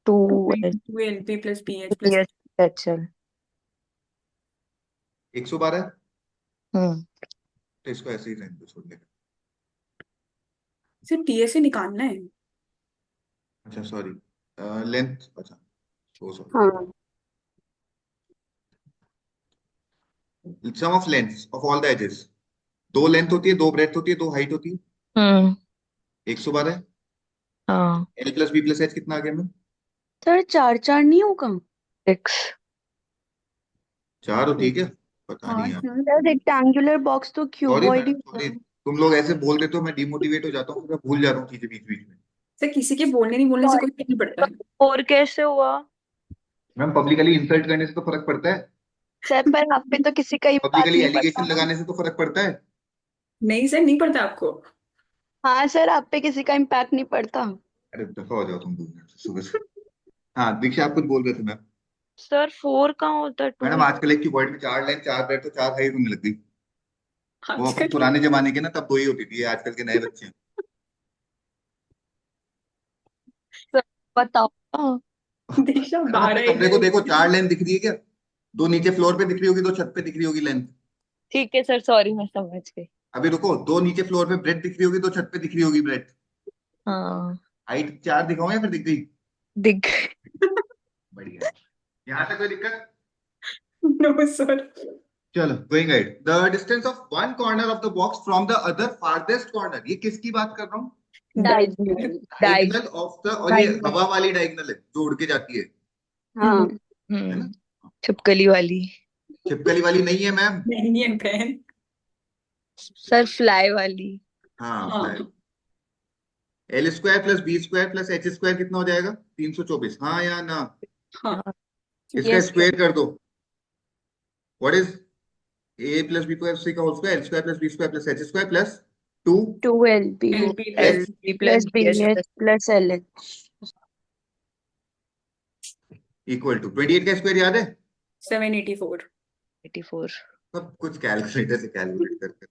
2 2 LP plus BH plus. HL 112। हम्म तो इसको ऐसे ही रहने दो, छोड़ देना। सिर्फ TS से निकालना है। अच्छा सॉरी, लेंथ, अच्छा ओ सॉरी। हाँ sum of lengths of all the edges. दो लेंथ होती है, दो ब्रेथ होती है, दो हाइट होती है। हम्म 112। हाँ L plus B plus H कितना आ गया मैम? सर 4 4 नहीं होगा? 6 चार हो, ठीक है। पता हाँ नहीं यार। सर। सर रेक्टेंगुलर बॉक्स तो सॉरी क्यूबॉइड ही मैम होता सॉरी, है। तुम लोग ऐसे बोल देते हो मैं डिमोटिवेट हो जाता हूँ, मैं भूल जाता हूँ चीजें बीच बीच में। सर किसी के बोलने नहीं बोलने से कोई फर्क नहीं पड़ता है। और कैसे हुआ? मैम पब्लिकली इंसल्ट करने से तो फर्क पड़ता है, सर पर आप पे तो किसी का इम्पैक्ट पब्लिकली नहीं पड़ता एलिगेशन ना। लगाने से तो फर्क पड़ता है। नहीं सर, नहीं पड़ता आपको। हाँ सर आप पे किसी का इम्पैक्ट नहीं पड़ता। अरे दफा हो जाओ तुम 2 मिनट से सुबह से। हाँ दीक्षा, आप कुछ बोल रहे थे मैम? सर 4 कहाँ होता है? 2 मैडम आजकल एक की वर्ड में 4 लाइन 4 ब्रेथ तो 4 हाइट होने लग गई। हाँ वो अपन सर। पुराने जमाने के ना, तब 2 ही होती थी, ये आजकल के नए बच्चे हैं। सर बताओ ना। दीक्षा मैडम अपने 12 कमरे को इधर। देखो, 4 लाइन दिख रही है क्या? दो नीचे फ्लोर पे दिख रही होगी, दो छत पे दिख रही होगी लेंथ। ठीक है सर, सॉरी मैं समझ गई। अभी रुको, दो नीचे फ्लोर पे ब्रेथ दिख रही होगी, दो छत पे दिख रही होगी ब्रेथ। हाँ हाइट 4 दिखाओ या फिर दिख गई? दिख गई। बढ़िया है। यहाँ तक कोई दिक्कत? No sir. चलो going right. The distance of one corner of the box from the other farthest corner, ये किसकी बात कर रहा हूँ? डायगोनल। डायगनल ऑफ द, और ये हवा वाली डायगनल है जो उड़ के जाती है हाँ है ना? छिपकली वाली। छिपकली वाली नहीं है मैम। नहीं है बहन। सर फ्लाई वाली। हाँ हाँ L square plus B square plus H square कितना हो जाएगा? 324। हाँ या ना? हाँ। इसका यस स्क्वायर कर दो। What is A plus B plus C का whole square? L square plus B square plus H square plus 2 2 LP LP plus plus LP plus plus BH BH plus LH। Equal to 28 का square याद है? 784। 84। सब कुछ calculator से calculate करके।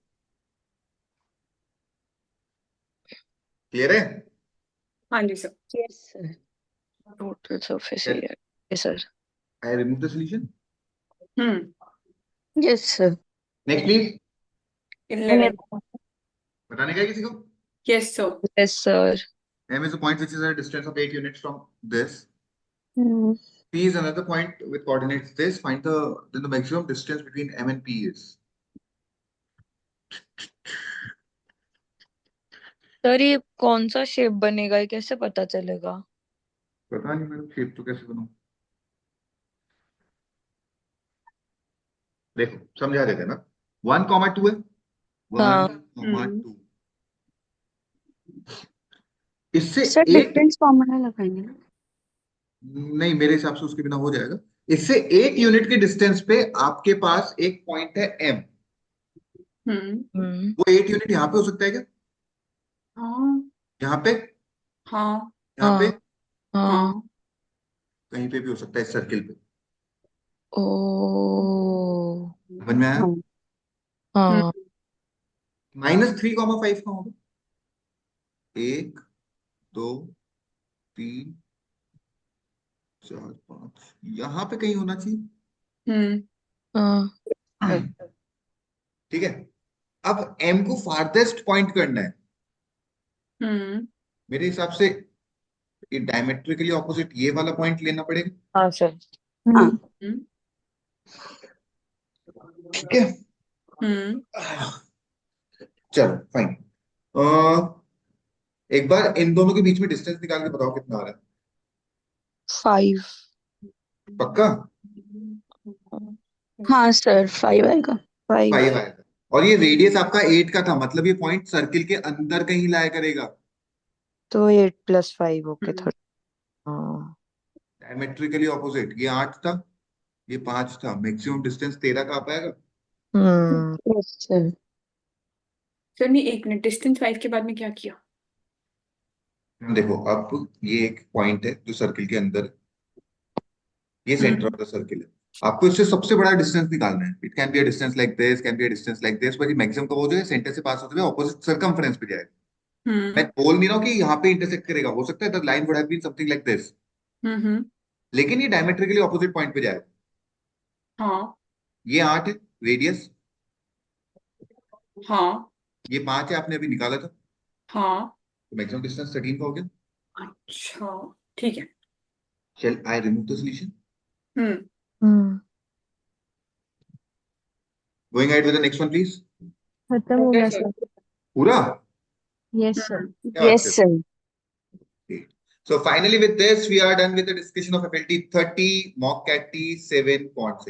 Clear है? हाँ जी sir. Yes sir. Total surface area. Yes sir. I remove the solution. Yes sir. Next please. 11। बताने का है किसी को? Yes sir. Yes sir. M is a point which is a distance of 8 units from this. Hmm, P is another point with coordinates this. Find then the maximum distance between M and P is. Sir ये कौन सा shape बनेगा, ये कैसे पता चलेगा? पता नहीं मैडम, शेप तो कैसे बनाऊं? देखो समझा देते हैं ना। 1,2 है। हाँ 1,2 इससे सर एक, डिफरेंस फॉर्मूला लगाएंगे ना? नहीं मेरे हिसाब से उसके बिना हो जाएगा। इससे 8 यूनिट के डिस्टेंस पे आपके पास एक पॉइंट है M। हम्म। वो 8 यूनिट यहाँ पे हो सकता है क्या? हाँ यहाँ पे, हाँ यहाँ पे, हाँ हाँ। हाँ। कहीं पे भी हो सकता है इस सर्किल पे। ओ समझ में आया? हाँ हाँ -3,5 का होगा। 1 2 3 4 5 यहाँ पे कहीं होना चाहिए। हम्म। हाँ। ठीक है। अब M को फारदेस्ट पॉइंट करना है। हम्म। मेरे हिसाब से ये डायमेट्रिकली ऑपोजिट ये वाला पॉइंट लेना पड़ेगा। हाँ सर। हाँ हम्म। ठीक है, चलो फाइन। एक बार इन दोनों के बीच में डिस्टेंस निकाल के बताओ कितना आ रहा है। 5। पक्का? हाँ सर 5 आएगा। 5। 5 आएगा। और ये रेडियस आपका 8 का था, मतलब ये पॉइंट सर्किल के अंदर कहीं लाया करेगा। तो 8 + 5 ओके हम्म। 30। हाँ डायमेट्रिकली ऑपोजिट, ये 8 था, ये 5 था, मैक्सिमम डिस्टेंस 13 का आ पाएगा। Yes sir. सर नहीं, एक मिनट, डिस्टेंस 5 के बाद में क्या किया? देखो अब ये एक पॉइंट है जो सर्किल के अंदर है, ये सेंटर ऑफ द सर्किल है। आपको इससे सबसे बड़ा डिस्टेंस निकालना है। It can be a distance like this, can be a distance like this, but ये मैक्सिमम कब हो जाएगा, सेंटर से पास होते हुए ऑपोजिट सर्कमफ्रेंस पे जाएगा। मैं हम्म बोल नहीं रहा हूँ कि यहाँ पे इंटरसेक्ट करेगा, हो सकता है the line would have been something like this, हम्म। लेकिन ये डायमेट्रिकली ऑपोजिट पॉइंट पे जाएगा। हाँ ये 8 है रेडियस, हाँ ये 5 है, आपने अभी निकाला था, हाँ। तो मैक्सिमम डिस्टेंस 13 का हो गया। अच्छा ठीक है। Shall I remove the solution? Hmm. Going ahead with the next one, please. खत्म हो हो गया गया सर। सर। पूरा? Yes sir. क्या बात यस कर सर। रहे हो? So finally with this, we are done with the discussion of FLT 30, mock CAT T 7.6.